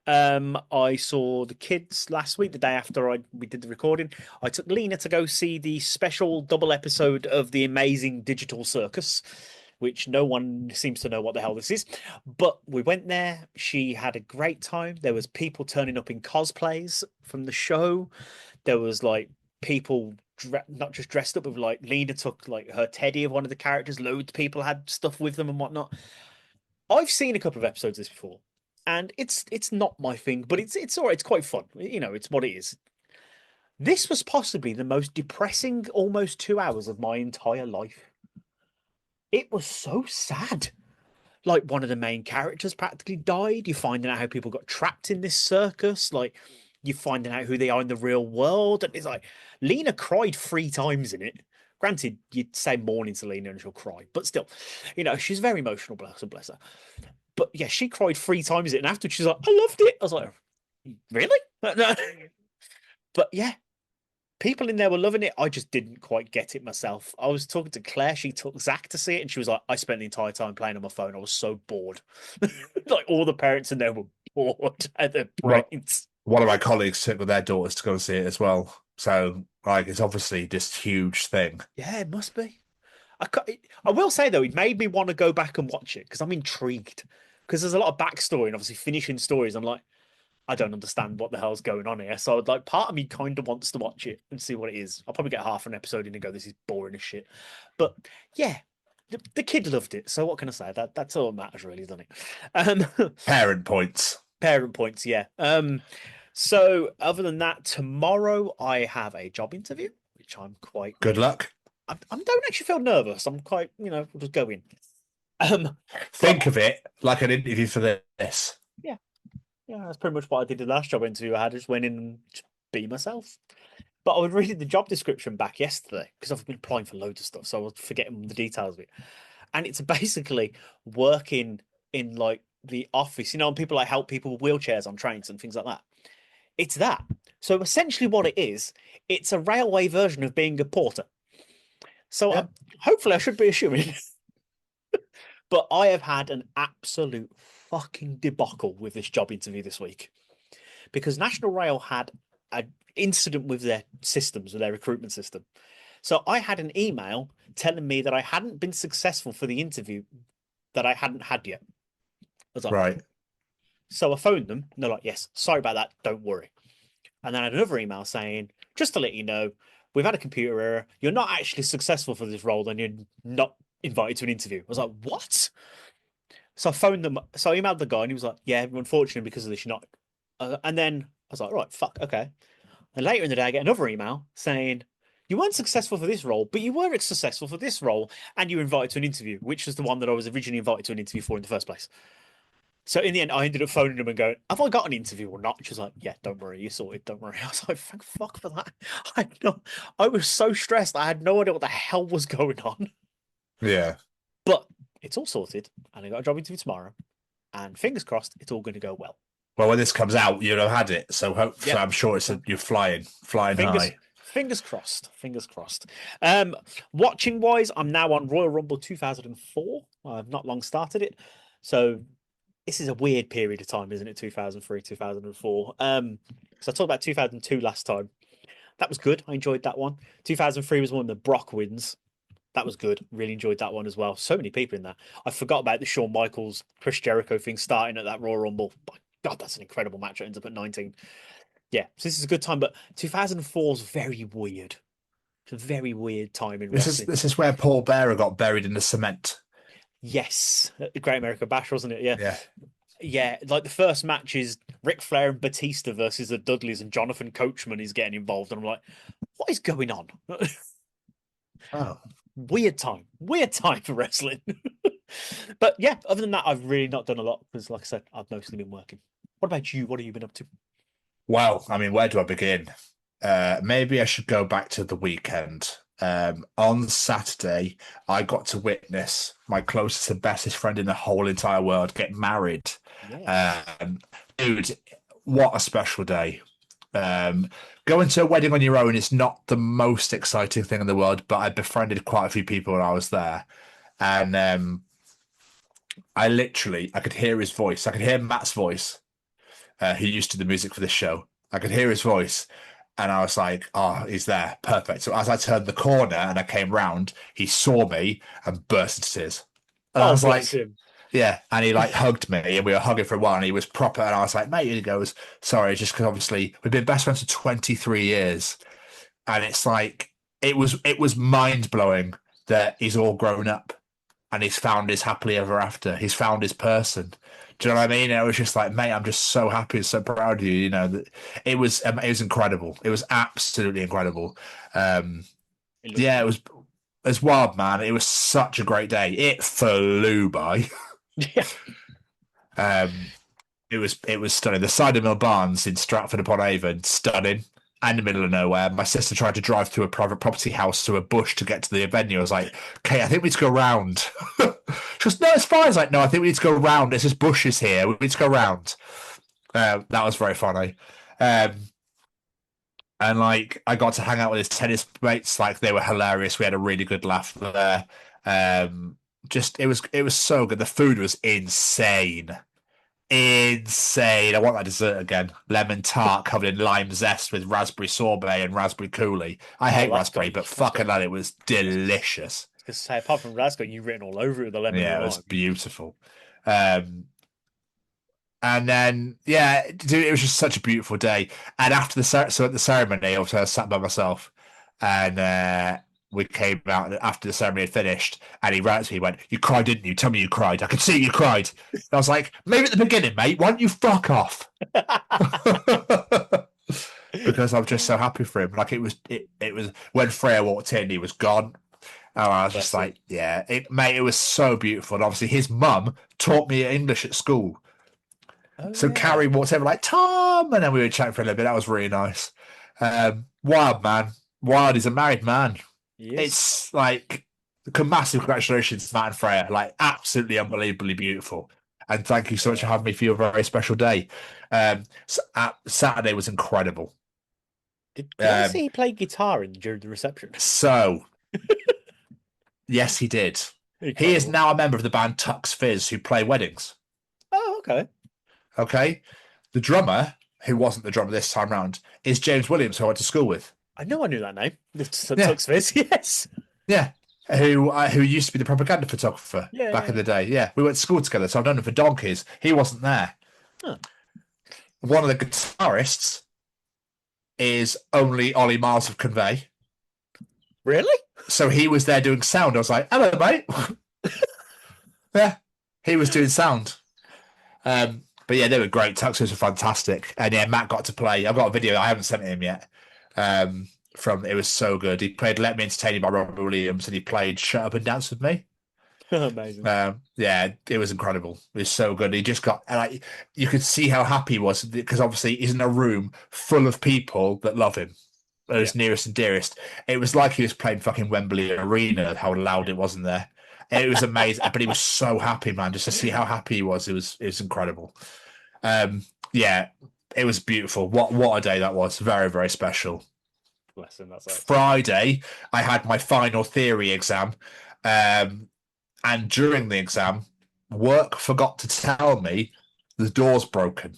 I saw the kids last week, the day after we did the recording. I took Lena to go see the special double episode of The Amazing Digital Circus, which no one seems to know what the hell this is. But we went there. She had a great time. There was people turning up in cosplays from the show. There was like people not just dressed up, but like Lena took like her teddy of one of the characters. Loads of people had stuff with them and whatnot. I've seen a couple of episodes of this before, and it's not my thing, but it's all right. It's quite fun. You know, it's what it is. This was possibly the most depressing almost 2 hours of my entire life. It was so sad. Like one of the main characters practically died. You're finding out how people got trapped in this circus. Like you're finding out who they are in the real world. And it's like Lena cried 3 times in it. Granted, you'd say morning to Lena and she'll cry, but still, you know, she's very emotional, bless her. But yeah, she cried 3 times in it, and after she's like, I loved it. I was like, really? But yeah, people in there were loving it. I just didn't quite get it myself. I was talking to Claire. She took Zach to see it, and she was like, I spent the entire time playing on my phone. I was so bored. Like all the parents in there were bored at their brains. One of my colleagues took with their daughters to go and see it as well. So, like, it's obviously this huge thing. Yeah, it must be. I will say, though, it made me want to go back and watch it because I'm intrigued. Because there's a lot of backstory and obviously finishing stories. I'm like, I don't understand what the hell's going on here. So, like, part of me kind of wants to watch it and see what it is. I'll probably get half an episode in and go, this is boring as shit. But yeah, the kid loved it. So, what can I say? That's all that matters, really, doesn't it? Parent points. Parent points, yeah. So, other than that, tomorrow I have a job interview, which I'm quite. Good luck. I don't actually feel nervous. I'm quite, we'll just go in. Think of it like an interview for this. Yeah, that's pretty much what I did the last job interview I had. I just went in and just be myself. But I was reading the job description back yesterday because I've been applying for loads of stuff, so I was forgetting the details of it. And it's basically working in like the office, and people like help people with wheelchairs on trains and things like that. It's that. So essentially, what it is, it's a railway version of being a porter. So Yeah. hopefully, I should be assuming. But I have had an absolute fucking debacle with this job interview this week because National Rail had an incident with their systems, with their recruitment system. So I had an email telling me that I hadn't been successful for the interview that I hadn't had yet. I was like, Right. so I phoned them and they're like, yes, sorry about that. Don't worry. And then I had another email saying, just to let you know, we've had a computer error. You're not actually successful for this role and you're not invited to an interview. I was like, what? So I phoned them. So I emailed the guy and he was like, yeah, unfortunately, because of this, you're not. And then I was like, right, fuck, okay. And later in the day, I get another email saying, you weren't successful for this role, but you were successful for this role and you were invited to an interview, which was the one that I was originally invited to an interview for in the first place. So in the end, I ended up phoning them and going, have I got an interview or not? She was like, yeah, don't worry, you're sorted, don't worry. I was like, thank fuck for that. I was so stressed. I had no idea what the hell was going on. Yeah. But it's all sorted and I got a job interview tomorrow. And fingers crossed, it's all going to go well. Well, when this comes out, you'll have had it. So hopefully, I'm sure you're flying high. Fingers crossed. Fingers crossed. Watching wise, I'm now on Royal Rumble 2004. I've not long started it. So this is a weird period of time, isn't it? 2003, 2004. So I talked about 2002 last time. That was good. I enjoyed that one. 2003 was one of the Brock wins. That was good. Really enjoyed that one as well. So many people in there. I forgot about the Shawn Michaels, Chris Jericho thing starting at that Royal Rumble. My God, that's an incredible match. It ends up at 19. Yeah, so this is a good time, but 2004 is very weird. It's a very weird time in wrestling. This is where Paul Bearer got buried in the cement. Yes, the Great American Bash, wasn't it? Yeah. Yeah. Yeah, like the first match is Ric Flair and Batista versus the Dudleys, and Jonathan Coachman is getting involved, and I'm like, what is going on? Oh. Weird time for wrestling. But yeah, other than that, I've really not done a lot because, like I said, I've mostly been working. What about you? What have you been up to? Well, I mean, where do I begin? Maybe I should go back to the weekend. On Saturday, I got to witness my closest and bestest friend in the whole entire world get married. Yeah. Dude, what a special day. Going to a wedding on your own is not the most exciting thing in the world, but I befriended quite a few people when I was there. And I could hear his voice. I could hear Matt's voice, who used to do the music for this show. I could hear his voice. And I was like, oh, he's there. Perfect. So as I turned the corner and I came round, he saw me and burst into tears. And I was like, him. yeah. And he like hugged me and we were hugging for a while and he was proper. And I was like, mate, and he goes, sorry, just because obviously we've been best friends for 23 years. And it's like, it was mind blowing that he's all grown up and he's found his happily ever after. He's found his person. Do you know what I mean? And it was just like, mate, I'm just so happy and so proud of you. You know, that it was incredible. It was absolutely incredible. Yeah, it was wild, man. It was such a great day. It flew by. Yeah. It was stunning. The Cider Mill Barns in Stratford upon Avon, stunning. And in the middle of nowhere. My sister tried to drive through a private property house to a bush to get to the venue. I was like, okay, I think we need to go round. She goes, no, it's fine. I was like, no, I think we need to go round. There's just bushes here. We need to go round. That was very funny. And like, I got to hang out with his tennis mates. Like, they were hilarious. We had a really good laugh there. It was so good. The food was insane. I want that dessert again. Lemon tart covered in lime zest with raspberry sorbet and raspberry coulis. I hate raspberry, but fucking hell, it was delicious. Because say, apart from raspberry, you've written all over it with the lemon. Yeah, it was beautiful. And then, yeah, dude, it was just such a beautiful day. And after at the ceremony, obviously, I sat by myself, and we came out after the ceremony had finished, and he ran to me, he went, you cried, didn't you? Tell me you cried. I could see you cried. And I was like, maybe at the beginning, mate. Why don't you fuck off? Because I'm just so happy for him. Like, it was when Freya walked in, he was gone. And I was just like, yeah, it was so beautiful. And obviously his mum taught me English at school. So Carrie walked over like, Tom, and then we were chatting for a little bit. That was really nice. Wild, man. Wild. He's a married man. Yes. It's like, massive congratulations to Matt and Freya. Like, absolutely unbelievably beautiful. and thank you so much for having me for your very special day. Saturday was incredible. Did I see he played guitar during the reception? So, yes, he did. He is now a member of the band Tux Fizz, who play weddings. Oh, okay. Okay. The drummer, who wasn't the drummer this time round, is James Williams, who I went to school with. I know I knew that name. Tux Fizz, yes. Yeah. Who used to be the propaganda photographer back in the day. Yeah. We went to school together, so I've known him for donkeys. He wasn't there. Huh. One of the guitarists is only Ollie Miles of Convey. Really? So he was there doing sound. I was like, hello, mate. Yeah. He was doing sound. But yeah, they were great. Tuxes were fantastic. And yeah, Matt got to play. I've got a video. I haven't sent it him yet. It was so good. He played Let Me Entertain You by Robert Williams, and he played Shut Up and Dance With Me. Amazing. Yeah, it was incredible. It was so good. He just got, like, you could see how happy he was, because obviously he's in a room full of people that love him, his nearest and dearest. It was like he was playing fucking Wembley Arena, how loud it was in there. It was amazing. But he was so happy, man, just to see how happy he was. It was incredible. Yeah, it was beautiful. What a day that was. Very, very special. Bless him, that's it. Friday, I had my final theory exam. And during the exam, work forgot to tell me the door's broken.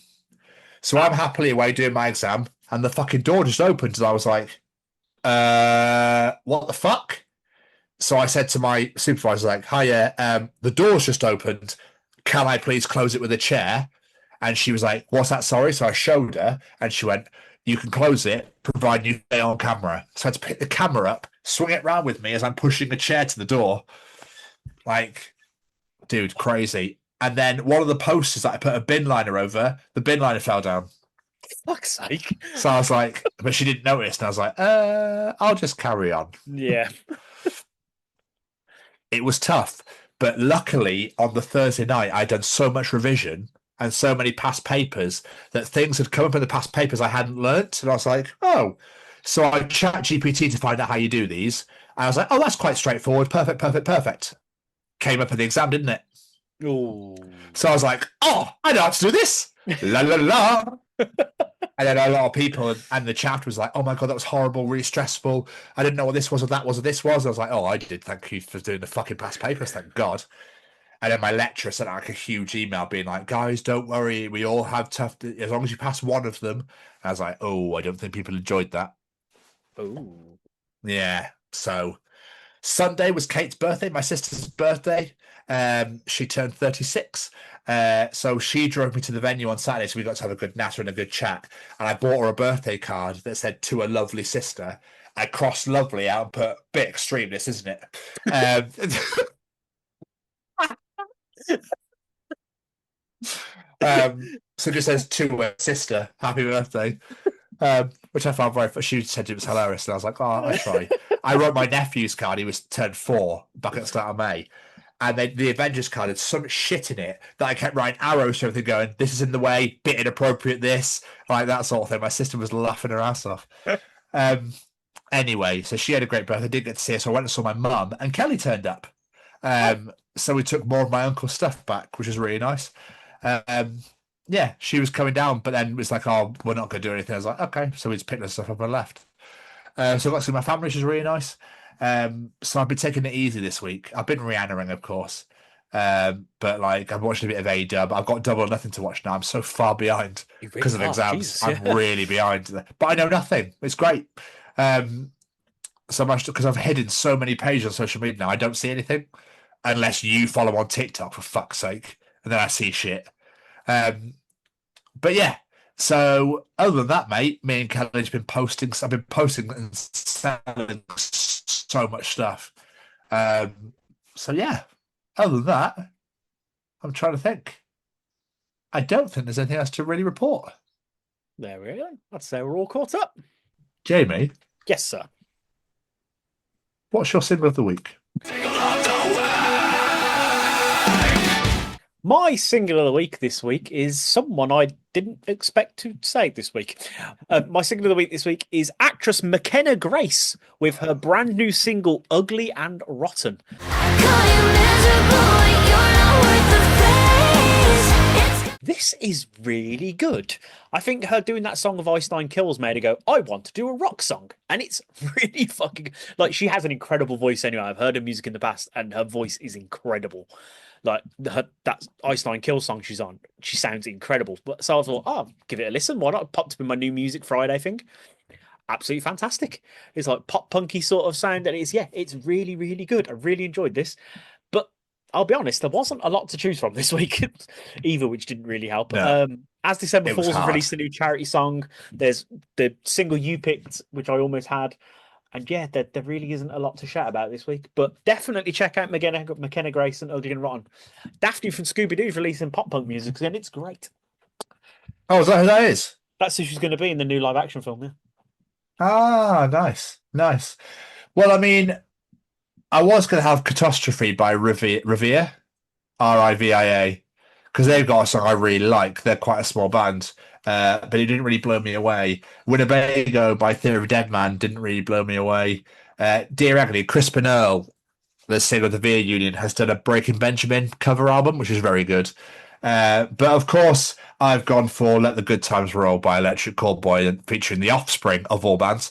So I'm happily away doing my exam, and the fucking door just opened, and I was like, what the fuck? So I said to my supervisor, like, hiya, the door's just opened. Can I please close it with a chair? And she was like, what's that, sorry? So I showed her, and she went, you can close it, provided you stay on camera. So I had to pick the camera up, swing it round with me as I'm pushing a chair to the door. Like, dude, crazy. And then one of the posters that I put a bin liner over, the bin liner fell down. Fuck's sake. So I was like, but she didn't notice. And I was like, I'll just carry on. Yeah. It was tough. But luckily, on the Thursday night, I'd done so much revision and so many past papers that things had come up in the past papers I hadn't learnt. And I was like, oh. So I chat GPT to find out how you do these. And I was like, oh, that's quite straightforward. Perfect. Came up in the exam, didn't it? Ooh. So I was like, oh, I know how to do this. La la la. And then a lot of people and the chat was like, oh my God, that was horrible, really stressful. I didn't know what this was or that was or this was. I was like, oh, I did. Thank you for doing the fucking past papers. Thank God. And then my lecturer sent out like a huge email being like, guys, don't worry. We all have tough, as long as you pass one of them. And I was like, oh, I don't think people enjoyed that. Ooh. Yeah. So Sunday was Kate's birthday, my sister's birthday. She turned 36. So she drove me to the venue on Saturday, so we got to have a good natter and a good chat. And I bought her a birthday card that said, to a lovely sister. I crossed lovely out and put, bit extreme, this, isn't it? So it just says, to a sister, happy birthday. Which I found very funny. She said it was hilarious, and I was like, oh, I try. I wrote my nephew's card. He was turned 4 back at the start of May. And then the Avengers card had so much shit in it that I kept writing arrows to everything going, this is in the way, bit inappropriate, this, like that sort of thing. My sister was laughing her ass off. Anyway, so she had a great birthday. I didn't get to see her, so I went and saw my mum, and Kelly turned up. So we took more of my uncle's stuff back, which was really nice. Yeah, she was coming down, but then it was like, oh, we're not going to do anything. I was like, okay. So we just picked the stuff up and left. So I got to see my family, which was really nice. So I've been taking it easy this week. I've been Rihanna-ing, of course. But like, I'm watching a bit of A-Dub. I've got Double or Nothing to watch now. I'm so far behind because of exams. Jesus, I'm really behind. But I know nothing. It's great. So much because I've hidden so many pages on social media now. I don't see anything unless you follow on TikTok, for fuck's sake. And then I see shit. But yeah, so other than that, mate, me and Kelly have been posting. I've been posting and selling so much stuff. So yeah, other than that, I'm trying to think. I don't think there's anything else to really report. There we go. I'd say we're all caught up. Jamie? Yes, sir. What's your single of the week? My single of the week this week is someone I didn't expect to say this week. My single of the week this week is actress McKenna Grace with her brand new single, Ugly and Rotten. Call you miserable, you're not worth the face. this is really good. I think her doing that song of Ice Nine Kills made her go, I want to do a rock song. And it's really fucking like she has an incredible voice anyway. I've heard her music in the past and her voice is incredible. Like that Ice Nine Kills song she's on, she sounds incredible. But so I thought, oh, give it a listen. Why not? Popped up in my new music Friday thing. Absolutely fantastic. It's like pop punky sort of sound, and it's really, really good. I really enjoyed this. But I'll be honest, there wasn't a lot to choose from this week either, which didn't really help. No. As December It was Falls have hard. released a new charity song, there's the single you picked, which I almost had. And yeah, there really isn't a lot to shout about this week. But definitely check out McKenna Grace and Ugly and Rotten. Daphne from Scooby Doo's releasing pop punk music, and it's great. Oh, is that who that is? That's who she's going to be in the new live action film, yeah. Ah, nice. Well, I mean, I was going to have Catastrophe by Rivia, Rivia, because they've got a song I really like. They're quite a small band, but it didn't really blow me away. Winnebago by Theory of a Dead Man didn't really blow me away. Dear Agony, Crispin Earl, the singer of the Veer Union, has done a Breaking Benjamin cover album, which is very good. But of course, I've gone for Let the Good Times Roll by Electric Callboy, featuring The Offspring of all bands.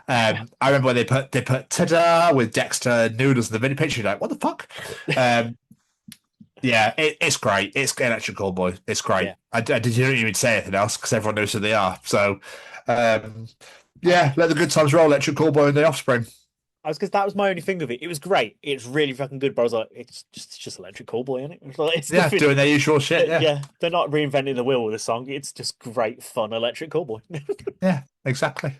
I remember when they put ta-da with Dexter Noodles in the video picture. You're like, what the fuck? Yeah, it's great. It's Electric Callboy. It's great. Yeah. I didn't even say anything else because everyone knows who they are. So, yeah, Let the Good Times Roll, Electric Callboy and The Offspring. Because that was my only thing of it. It was great. It's really fucking good. But I was like, it's just Electric Callboy, isn't it? It's Yeah, nothing- doing their usual shit. Yeah, they're not reinventing the wheel with the song. It's just great fun Electric Callboy. yeah, exactly.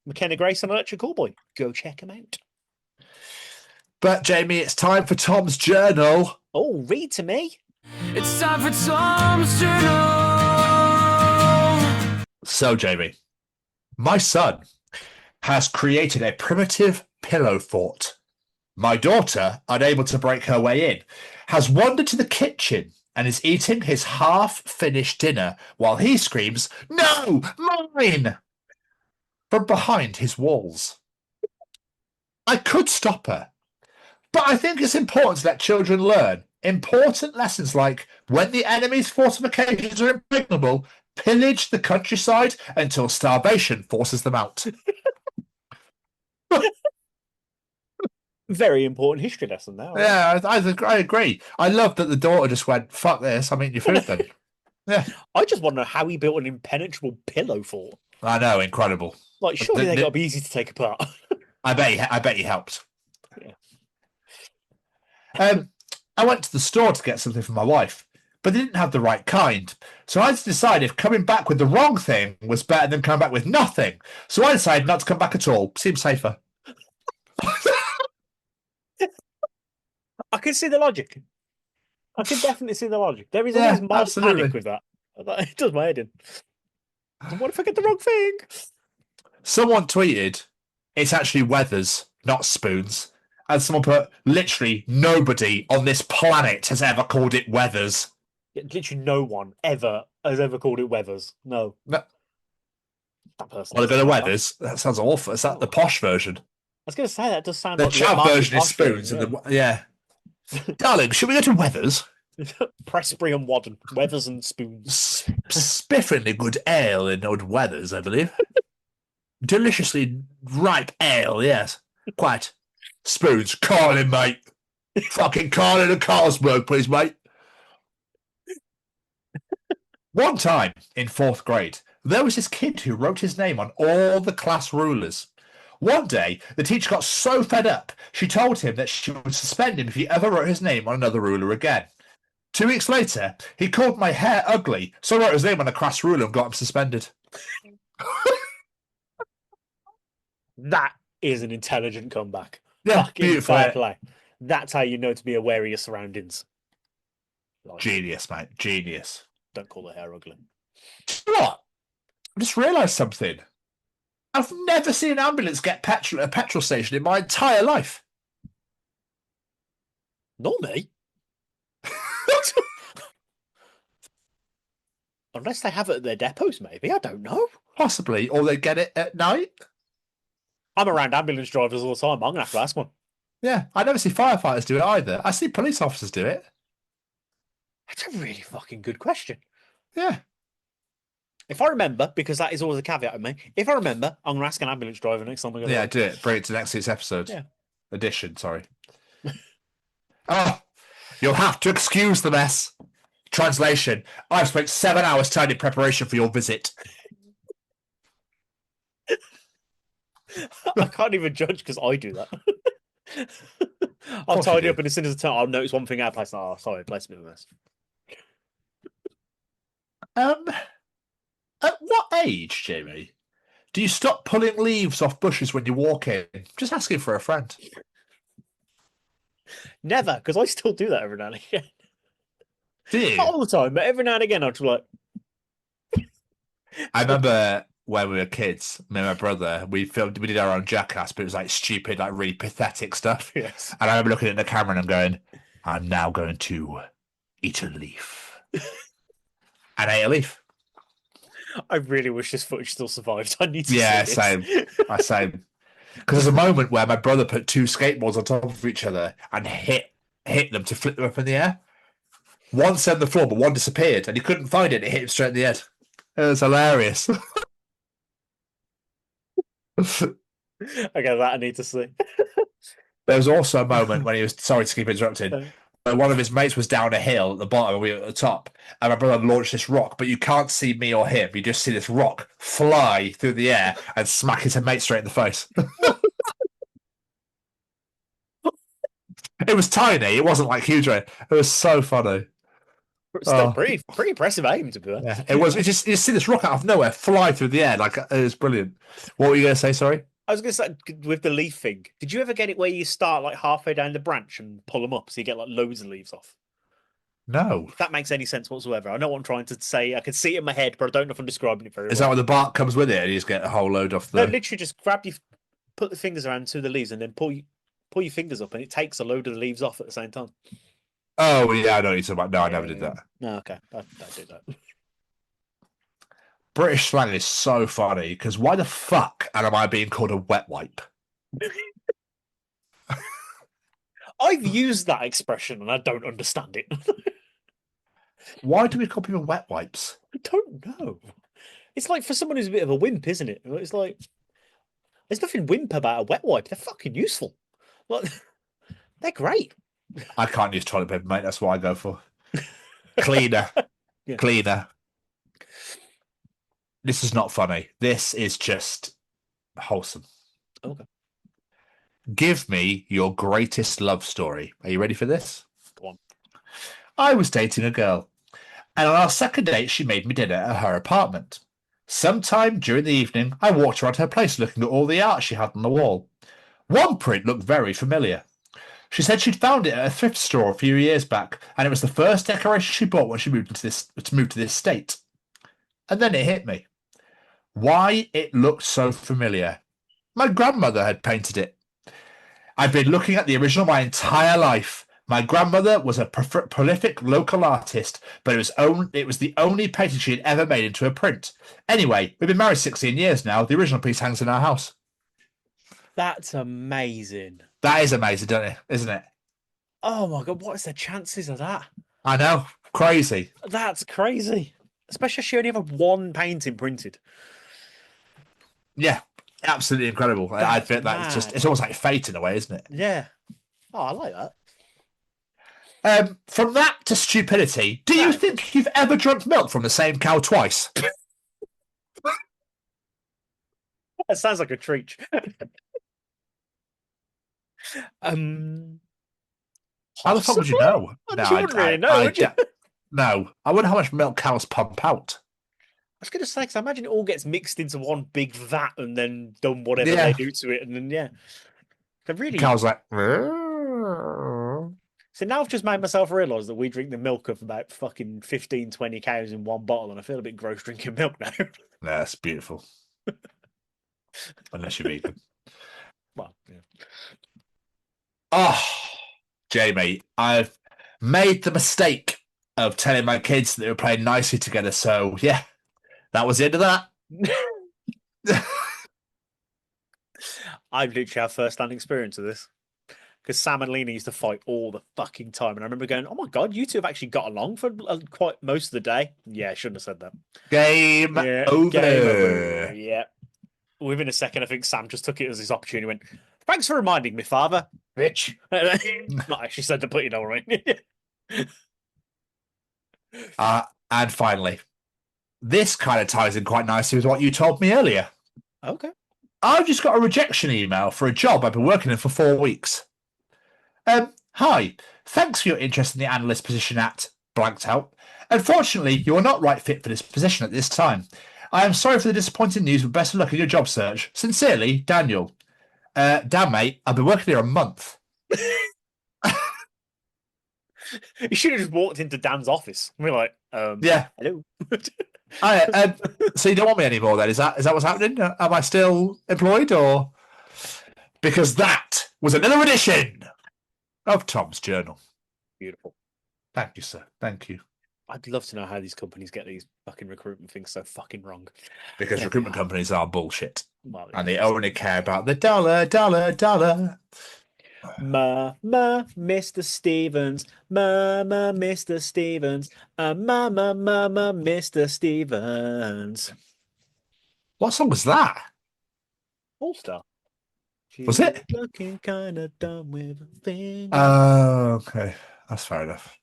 McKenna Grace and Electric Callboy. Go check them out. But Jamie, it's time for Tom's journal. Oh, read to me. It's time for Tom's Journal. So, Jamie, my son has created a primitive pillow fort. My daughter, unable to break her way in, has wandered to the kitchen and is eating his half-finished dinner while he screams, "No, mine!" from behind his walls. I could stop her, but I think it's important to let children learn important lessons like when the enemy's fortifications are impregnable, pillage the countryside until starvation forces them out. Very important history lesson now. Right? Yeah, I agree. I love that the daughter just went, fuck this, I'm eating your food then. Yeah. I just want to know how he built an impenetrable pillow fort. I know, incredible. Like, surely they got to be easy to take apart. I bet he helped. Yeah. I went to the store to get something for my wife, but they didn't have the right kind. So I had to decide if coming back with the wrong thing was better than coming back with nothing. So I decided not to come back at all. Seems safer. I can see the logic. I can definitely see the logic. There is always mild absolutely. panic with that. It does my head in. What if I get the wrong thing? Someone tweeted, it's actually Weathers, not Spoons. And someone put, literally nobody on this planet has ever called it Weathers. Literally no one ever has ever called it Weathers. No. No. That person. Want to go to Weathers? That sounds awful. Is that the posh version? I was going to say that does sound The like chav Marky version is Posh version, Spoons. And the darling, should we go to Weathers? Pressbury and Wadden, Weathers and Spoons. Spiffingly good ale in old Weathers, I believe. Deliciously ripe ale, yes. Quite. Spoons, call him, mate. Fucking call in a Carlsberg, please, mate. One time in 4th grade, there was this kid who wrote his name on all the class rulers. One day, the teacher got so fed up, she told him that she would suspend him if he ever wrote his name on another ruler again. 2 weeks later, he called my hair ugly, so I wrote his name on a class ruler and got him suspended. That is an intelligent comeback. Yeah, Fucking beautiful. fair play. That's how you know to be aware of your surroundings. Like, Genius, mate. Genius. don't call the hair ugly. You know what? I just realised something. I've never seen an ambulance get petrol at a petrol station in my entire life. Not me. Unless they have it at their depots, maybe. I don't know. Possibly. Or they get it at night. I'm around ambulance drivers all the time. I'm going to have to ask one. Yeah, I never see firefighters do it either. I see police officers do it. That's a really fucking good question. Yeah. If I remember, because that is always a caveat with me, if I remember, I'm going to ask an ambulance driver next time I go to Yeah, work. do it. Bring it to next week's episode. Yeah. Edition, sorry. Oh, you'll have to excuse the mess. Translation. I've spent 7 hours tidying preparation for your visit. I can't even judge because I do that. I'll course you tidy do. up, and as soon as I turn, I'll notice one thing out of place. Oh, sorry, place me with this. At what age, Jamie, do you stop pulling leaves off bushes when you walk in? Just asking for a friend. Never, because I still do that every now and again. Do you? Not all the time, but every now and again, I'll just like. I remember when we were kids, me and my brother, we did our own Jackass, but it was like stupid, like really pathetic stuff. Yes. And I remember looking at the camera and I'm going, I'm now going to eat a leaf. And I ate a leaf. I really wish this footage still survived. I need to Yeah, see same. this. Same. Because there's a moment where my brother put 2 skateboards on top of each other and hit them to flip them up in the air. One set on the floor, but one disappeared, and he couldn't find it. It hit him straight in the head. It was hilarious. Okay, that I need to see. There was also a moment when he was, sorry to keep interrupting, but one of his mates was down a hill at the bottom and we were at the top, and my brother launched this rock, but you can't see me or him. You just see this rock fly through the air and smack his mate straight in the face. It was tiny. It wasn't like huge. It was so funny. Still pretty impressive aim, to be honest. Yeah, it was. You just see this rock out of nowhere fly through the air. Like, it was brilliant. What were you going to say? Sorry. I was going to say, with the leaf thing, did you ever get it where you start like halfway down the branch and pull them up so you get like loads of leaves off? No. If that makes any sense whatsoever. I know what I'm trying to say. I can see it in my head, but I don't know if I'm describing it very well. Is that when the bark comes with it and you just get a whole load off the... No, literally just put the fingers around to the leaves and then pull your fingers up and it takes a load of the leaves off at the same time. Oh, yeah, I know what you're talking about. No, I never did that. No, okay. I did that. British slang is so funny because why the fuck am I being called a wet wipe? I've used that expression and I don't understand it. Why do we call people wet wipes? I don't know. It's like for someone who's a bit of a wimp, isn't it? It's like there's nothing wimp about a wet wipe. They're fucking useful. Like they're great. I can't use toilet paper, mate. That's what I go for. Cleaner. Yeah. Cleaner. This is not funny. This is just wholesome. Okay. Give me your greatest love story. Are you ready for this? Go on. I was dating a girl, and on our second date, she made me dinner at her apartment. Sometime during the evening, I walked around her place looking at all the art she had on the wall. One print looked very familiar. She said she'd found it at a thrift store a few years back, and it was the first decoration she bought when she moved to this state. And then it hit me. Why it looked so familiar. My grandmother had painted it. I've been looking at the original my entire life. My grandmother was a prolific local artist, but it was the only painting she had ever made into a print. Anyway, we've been married 16 years now. The original piece hangs in our house. That's amazing. That is amazing, isn't it? Oh my god, what is the chances of that? I know. Crazy. That's crazy. Especially if she only ever one painting printed. Yeah, absolutely incredible. I think that it's almost like fate in a way, isn't it? Yeah. Oh, I like that. From that to stupidity, do you think you've ever drunk milk from the same cow twice? That sounds like a treat. How the fuck would you know? No, you wouldn't really know, would you? No, I wonder how much milk cows pump out. I was going to say, because I imagine it all gets mixed into one big vat and then done whatever they do to it. And then, yeah. So really... Cows like... So now I've just made myself realise that we drink the milk of about fucking 15, 20 cows in one bottle, and I feel a bit gross drinking milk now. That's beautiful. Unless you're vegan. Well, yeah. Oh, Jamie, I've made the mistake of telling my kids that they were playing nicely together. So, yeah, that was the end of that. I've literally had first-hand experience of this. because Sam and Lena used to fight all the fucking time, and I remember going, "Oh my god, you two have actually got along for quite most of the day." Yeah, I shouldn't have said that. Game Yeah, over. game over. Yeah. Within a second, I think Sam just took it as his opportunity. Went, "Thanks for reminding me, father, bitch." Not actually said to put it all right. And finally, this kind of ties in quite nicely with what you told me earlier. Okay. I've just got a rejection email for a job I've been working in for 4 weeks. Hi, thanks for your interest in the analyst position at blanked out. Unfortunately, you are not right fit for this position at this time. I am sorry for the disappointing news, but best of luck in your job search. Sincerely, Daniel. Dan, mate, I've been working here a month. You should have just walked into Dan's office. And we're like, Yeah. hello. So you don't want me anymore then? Is that what's happening? Am I still employed or? Because that was another edition of Tom's Journal. Beautiful. Thank you, sir. Thank you. I'd love to know how these companies get these fucking recruitment things so fucking wrong. Because recruitment companies are bullshit. Well, And they only care about the dollar, dollar, dollar. Mr. Stevens. Mr. Stevens. Mr. Stevens. What song was that? All Star. Was it? Looking kind of dumb with a finger. Oh, okay. That's fair enough.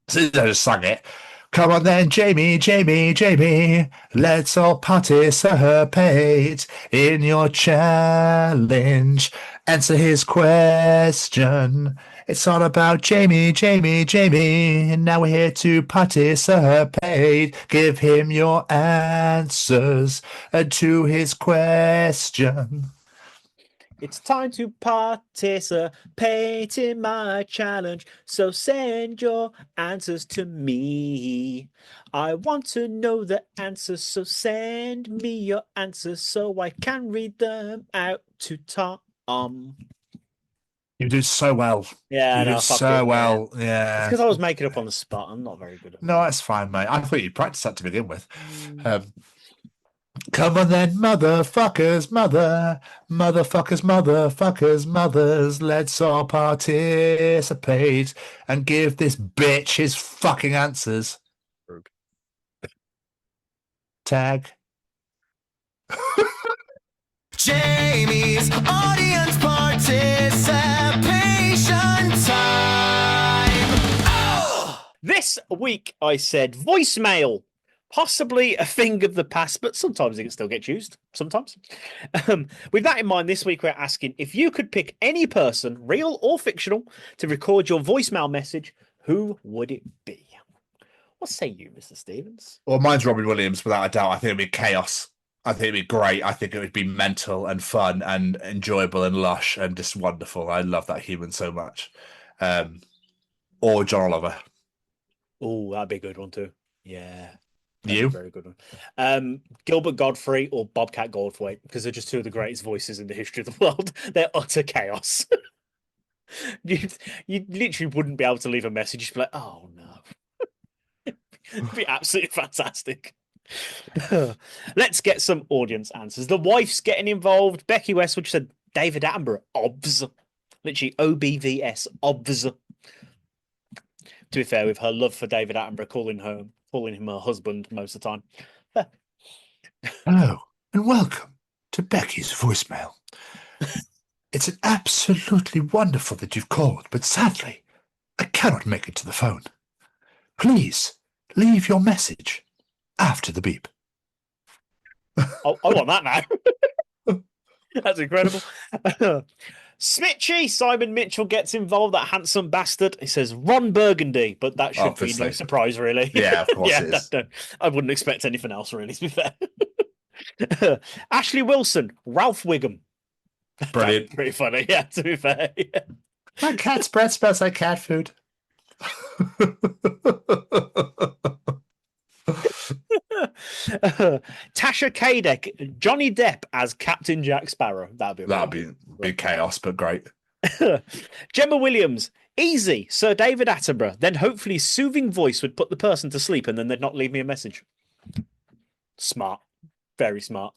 So I just sang it. Come on then, Jamie, Jamie, Jamie. Let's all participate in your challenge. Answer his question. It's all about Jamie, Jamie, Jamie. And now we're here to participate. Give him your answers to his question. It's time to participate in my challenge. So send your answers to me. I want to know the answers, so send me your answers so I can read them out to Tom. You do so well. Yeah, you no, do fuck so it, well. It's Yeah. because I was making up on the spot. I'm not very good at No, that's fine, mate. I thought you'd practice that to begin with. Come on then, motherfuckers, motherfuckers, mothers. Let's all participate and give this bitch his fucking answers. Tag. Jamie's audience participation time. This week I said voicemail. Possibly a thing of the past, but sometimes it can still get used. Sometimes. With that in mind, this week we're asking if you could pick any person, real or fictional, to record your voicemail message, who would it be? What say you, Mr. Stevens? Well, mine's Robin Williams, without a doubt. I think it'd be chaos. I think it'd be great. I think it would be mental and fun and enjoyable and lush and just wonderful. I love that human so much. Or John Oliver. Oh, that'd be a good one too. Yeah. You? Very good one. Gilbert Godfrey or Bobcat Goldthwait, because they're just two of the greatest voices in the history of the world. They're utter chaos. you literally wouldn't be able to leave a message. You'd be like, oh no. It'd be absolutely fantastic. Let's get some audience answers. The wife's getting involved. Becky Westwood said David Attenborough. Obs. Literally OBVS. Obs. To be fair, with her love for David Attenborough, calling him her husband most of the time. Hello, and welcome to Becky's voicemail. It's absolutely wonderful that you've called, but sadly, I cannot make it to the phone. Please leave your message after the beep. I want that now. That's incredible. Smitchy, Simon Mitchell gets involved, that handsome bastard. He says Ron Burgundy, but that should be no surprise, really. Yeah, of course it is. I wouldn't expect anything else, really, to be fair. Ashley Wilson, Ralph Wiggum. Brilliant. That's pretty funny, yeah, to be fair. Yeah. My cat's breath smells like cat food. Tasha Kadek, Johnny Depp as Captain Jack Sparrow. That'd be chaos, but great. Gemma Williams, easy. Sir David Attenborough. Then hopefully his soothing voice would put the person to sleep, and then they'd not leave me a message. Smart, very smart.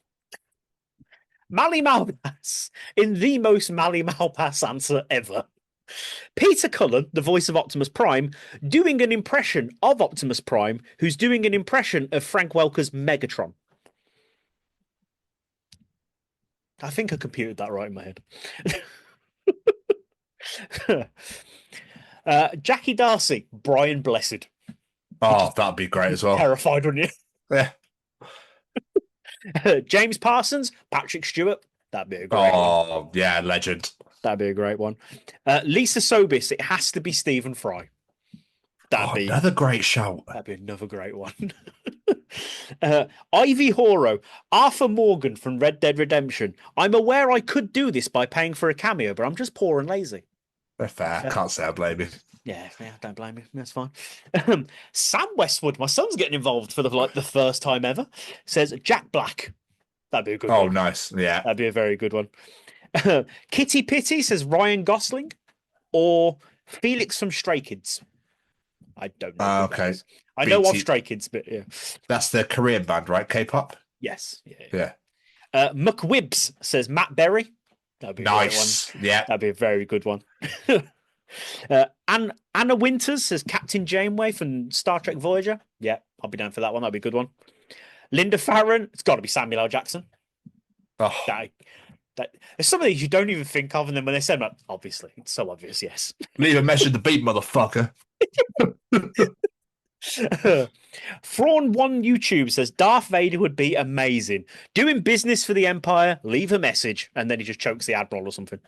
Mally Malpass in the most Mally Malpass answer ever. Peter Cullen, the voice of Optimus Prime, doing an impression of Optimus Prime, who's doing an impression of Frank Welker's Megatron. I think I computed that right in my head. Jackie Darcy, Brian Blessed. Oh, that'd be great as well. Terrified, wouldn't Yeah. you? James Parsons, Patrick Stewart. That'd be a great one. Oh, yeah, legend. That'd be a great one. Lisa Sobis, it has to be Stephen Fry. That'd be another great shout. That'd be another great one. Ivy Horo, Arthur Morgan from Red Dead Redemption. I'm aware I could do this by paying for a cameo, but I'm just poor and lazy. They're fair. Can't say I blame you. Yeah, don't blame me. That's fine. Sam Westwood, my son's getting involved for the first time ever. Says Jack Black. That'd be a good one. Oh, nice. Yeah. That'd be a very good one. Kitty Pitty says Ryan Gosling or Felix from Stray Kids. I don't know. Okay. I know of Stray Kids, but yeah. That's the Korean band, right? K-pop? Yes. Yeah. McWibbs says Matt Berry. That'd be nice. A great one. Yeah. That'd be a very good one. Anna Winters says Captain Janeway from Star Trek Voyager. Yeah, I'll be down for that one. That'd be a good one. Linda Farron. It's got to be Samuel L. Jackson. Oh. There's some of these you don't even think of, and then when they say them, obviously, it's so obvious, yes. Leave a measure the beat, motherfucker. Thrawn One YouTube says Darth Vader would be amazing. Doing business for the Empire, leave a message, and then he just chokes the Admiral or something.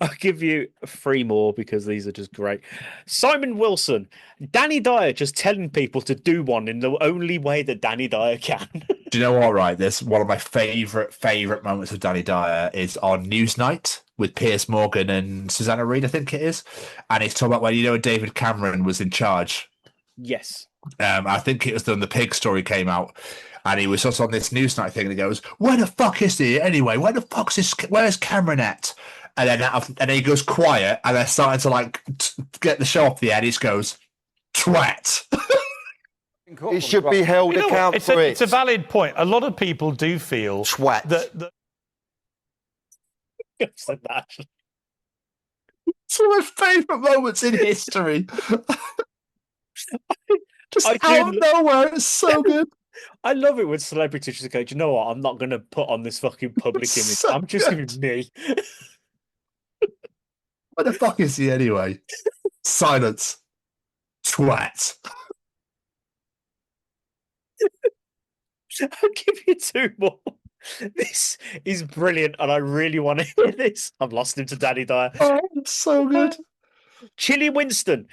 I'll give you 3 more because these are just great. Simon Wilson, Danny Dyer just telling people to do one in the only way that Danny Dyer can. Do you know what, right? This one of my favourite moments of Danny Dyer is on Newsnight with Piers Morgan and Susanna Reid, I think it is. And he's talking about when, David Cameron was in charge. Yes. I think it was when the pig story came out. And he was just on this Newsnight thing and he goes, where the fuck is he anyway? Where's Cameron at? And then he goes quiet and they're starting to get the show off the air. He just goes, twat. He should be held accountable for it. It's a valid point. A lot of people do feel twat. That said that. It's one of my favourite moments in history. Just out of nowhere, it's so good. I love it when celebrities just go, do you know what? I'm not going to put on this fucking public image. So I'm just going to be me. Where the fuck is he anyway? Silence. Twat. I'll give you 2 more. This is brilliant, and I really want to hear this. I've lost him to Danny Dyer. Oh, it's so good. Chili Winston.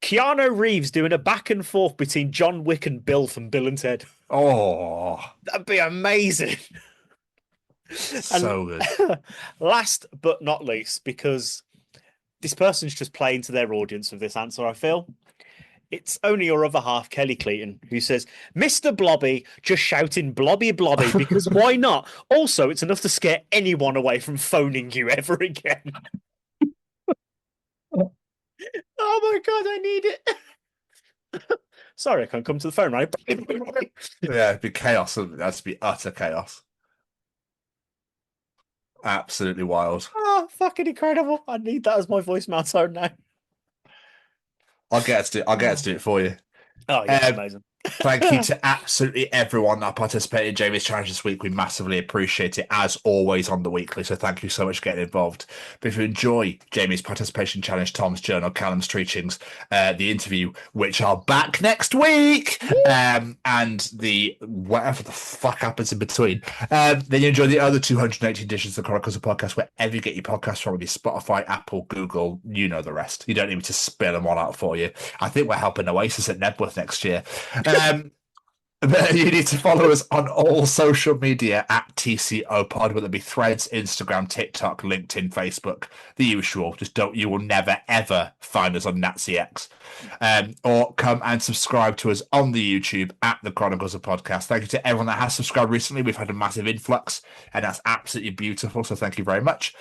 Keanu Reeves doing a back and forth between John Wick and Bill from Bill and Ted. Oh. That'd be amazing. So good. Last but not least, because this person's just playing to their audience with this answer, I feel. It's only your other half, Kelly Clayton, who says, Mr. Blobby just shouting blobby blobby because why not? Also, it's enough to scare anyone away from phoning you ever again. Oh my God, I need it. Sorry, I can't come to the phone, right? Yeah, it'd be chaos. That'd be utter chaos. Absolutely wild. Oh, fucking incredible. I need that as my voicemail tone now. I'll get to do it for you. Oh, yeah, amazing. Thank you to absolutely everyone that participated in Jamie's Challenge this week. We massively appreciate it, as always, on the weekly. So thank you so much for getting involved. But if you enjoy Jamie's Participation Challenge, Tom's Journal, Callum's Teachings, the interview, which are back next week, and the whatever the fuck happens in between, then you enjoy the other 218 editions of the Chronicles of Podcast, wherever you get your podcasts from, be Spotify, Apple, Google, you know the rest. You don't need me to spell them all out for you. I think we're helping Oasis at Nebworth next year. You need to follow us on all social media at TCO Pod, whether it be Threads, Instagram, TikTok, LinkedIn, Facebook, the usual. You will never ever find us on NaziX. Or come and subscribe to us on the YouTube at the Chronicles of Podcast. Thank you to everyone that has subscribed recently. We've had a massive influx, and that's absolutely beautiful. So thank you very much.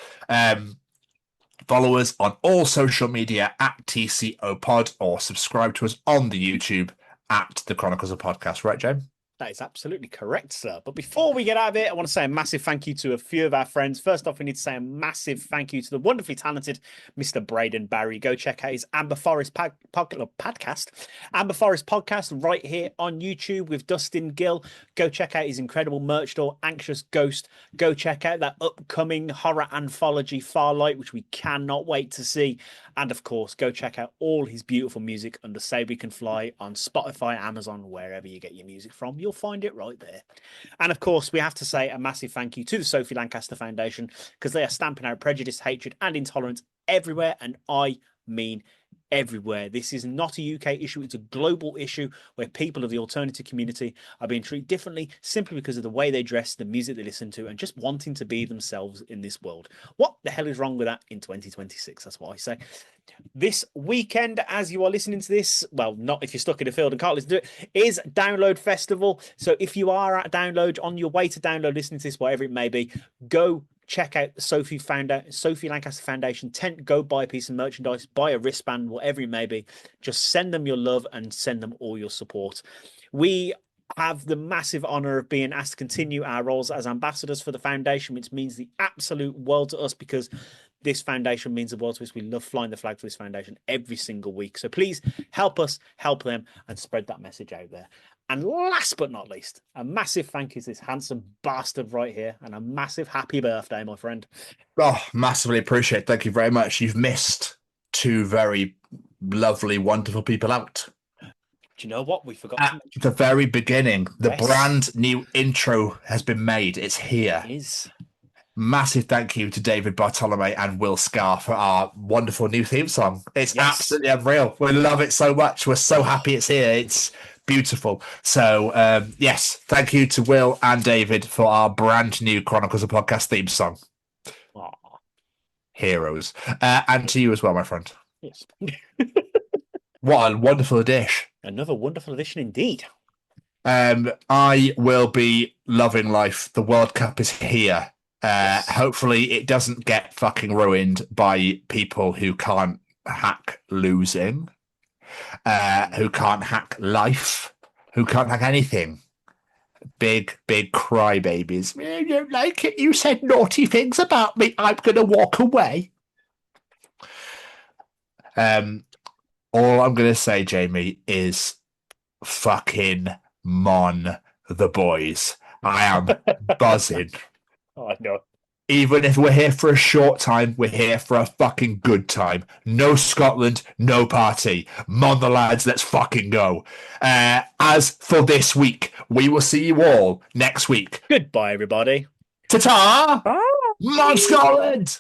Follow us on all social media at TCO Pod, or subscribe to us on the YouTube at the Chronicles of Podcast. Right, James? That is absolutely correct, sir. But before we get out of it, I want to say a massive thank you to a few of our friends. First off, we need to say a massive thank you to the wonderfully talented Mr. Braden Barry. Go check out his Amber Forest podcast. Amber Forest podcast right here on YouTube with Dustin Gill. Go check out his incredible merch store, Anxious Ghost. Go check out that upcoming horror anthology, Farlight, which we cannot wait to see. And of course, go check out all his beautiful music under Say We Can Fly on Spotify, Amazon, wherever you get your music from. You'll find it right there. And of course, we have to say a massive thank you to the Sophie Lancaster Foundation, because they are stamping out prejudice, hatred, and intolerance everywhere. And I mean everywhere. This is not a UK issue, it's a global issue where people of the alternative community are being treated differently simply because of the way they dress, the music they listen to, and just wanting to be themselves in this world. What the hell is wrong with that in 2026? That's what I say. This weekend, as you are listening to this, well, not if you're stuck in a field and can't listen to it, is Download Festival. So if you are at Download, on your way to Download, listening to this, whatever it may be, go check out the Sophie Lancaster Foundation tent. Go buy a piece of merchandise, buy a wristband, whatever it may be. Just send them your love and send them all your support. We have the massive honor of being asked to continue our roles as ambassadors for the foundation, which means the absolute world to us, because this foundation means the world to us. We love flying the flag for this foundation every single week. So please help us, help them, and spread that message out there. And last but not least, a massive thank you to this handsome bastard right here, and a massive happy birthday, my friend. Oh, massively appreciate it. Thank you very much. You've missed two very lovely, wonderful people out. Do you know what? We forgot at the very beginning. The Yes. brand new intro has been made. It's here. It is. Massive thank you to David Bartolome and Will Scar for our wonderful new theme song. It's Yes. absolutely unreal. We love it so much. We're so happy it's here. It's beautiful. So, yes, thank you to Will and David for our brand new Chronicles of Podcast theme song. Aw, Heroes. And to you as well, my friend. yes. What a wonderful dish. Another wonderful edition indeed. I will be loving life. The World Cup is here. Hopefully it doesn't get fucking ruined by people who can't hack losing, who can't hack life, who can't hack anything. Big crybabies. You don't like it? You said naughty things about me. I'm going to walk away. All I'm going to say, Jamie, is fucking mon the boys. I am buzzing. Oh, I know. Even if we're here for a short time, we're here for a fucking good time. No Scotland, no party. Mon the lads, let's fucking go. As for this week, we will see you all next week. Goodbye, everybody. Ta-ta! Mon Scotland!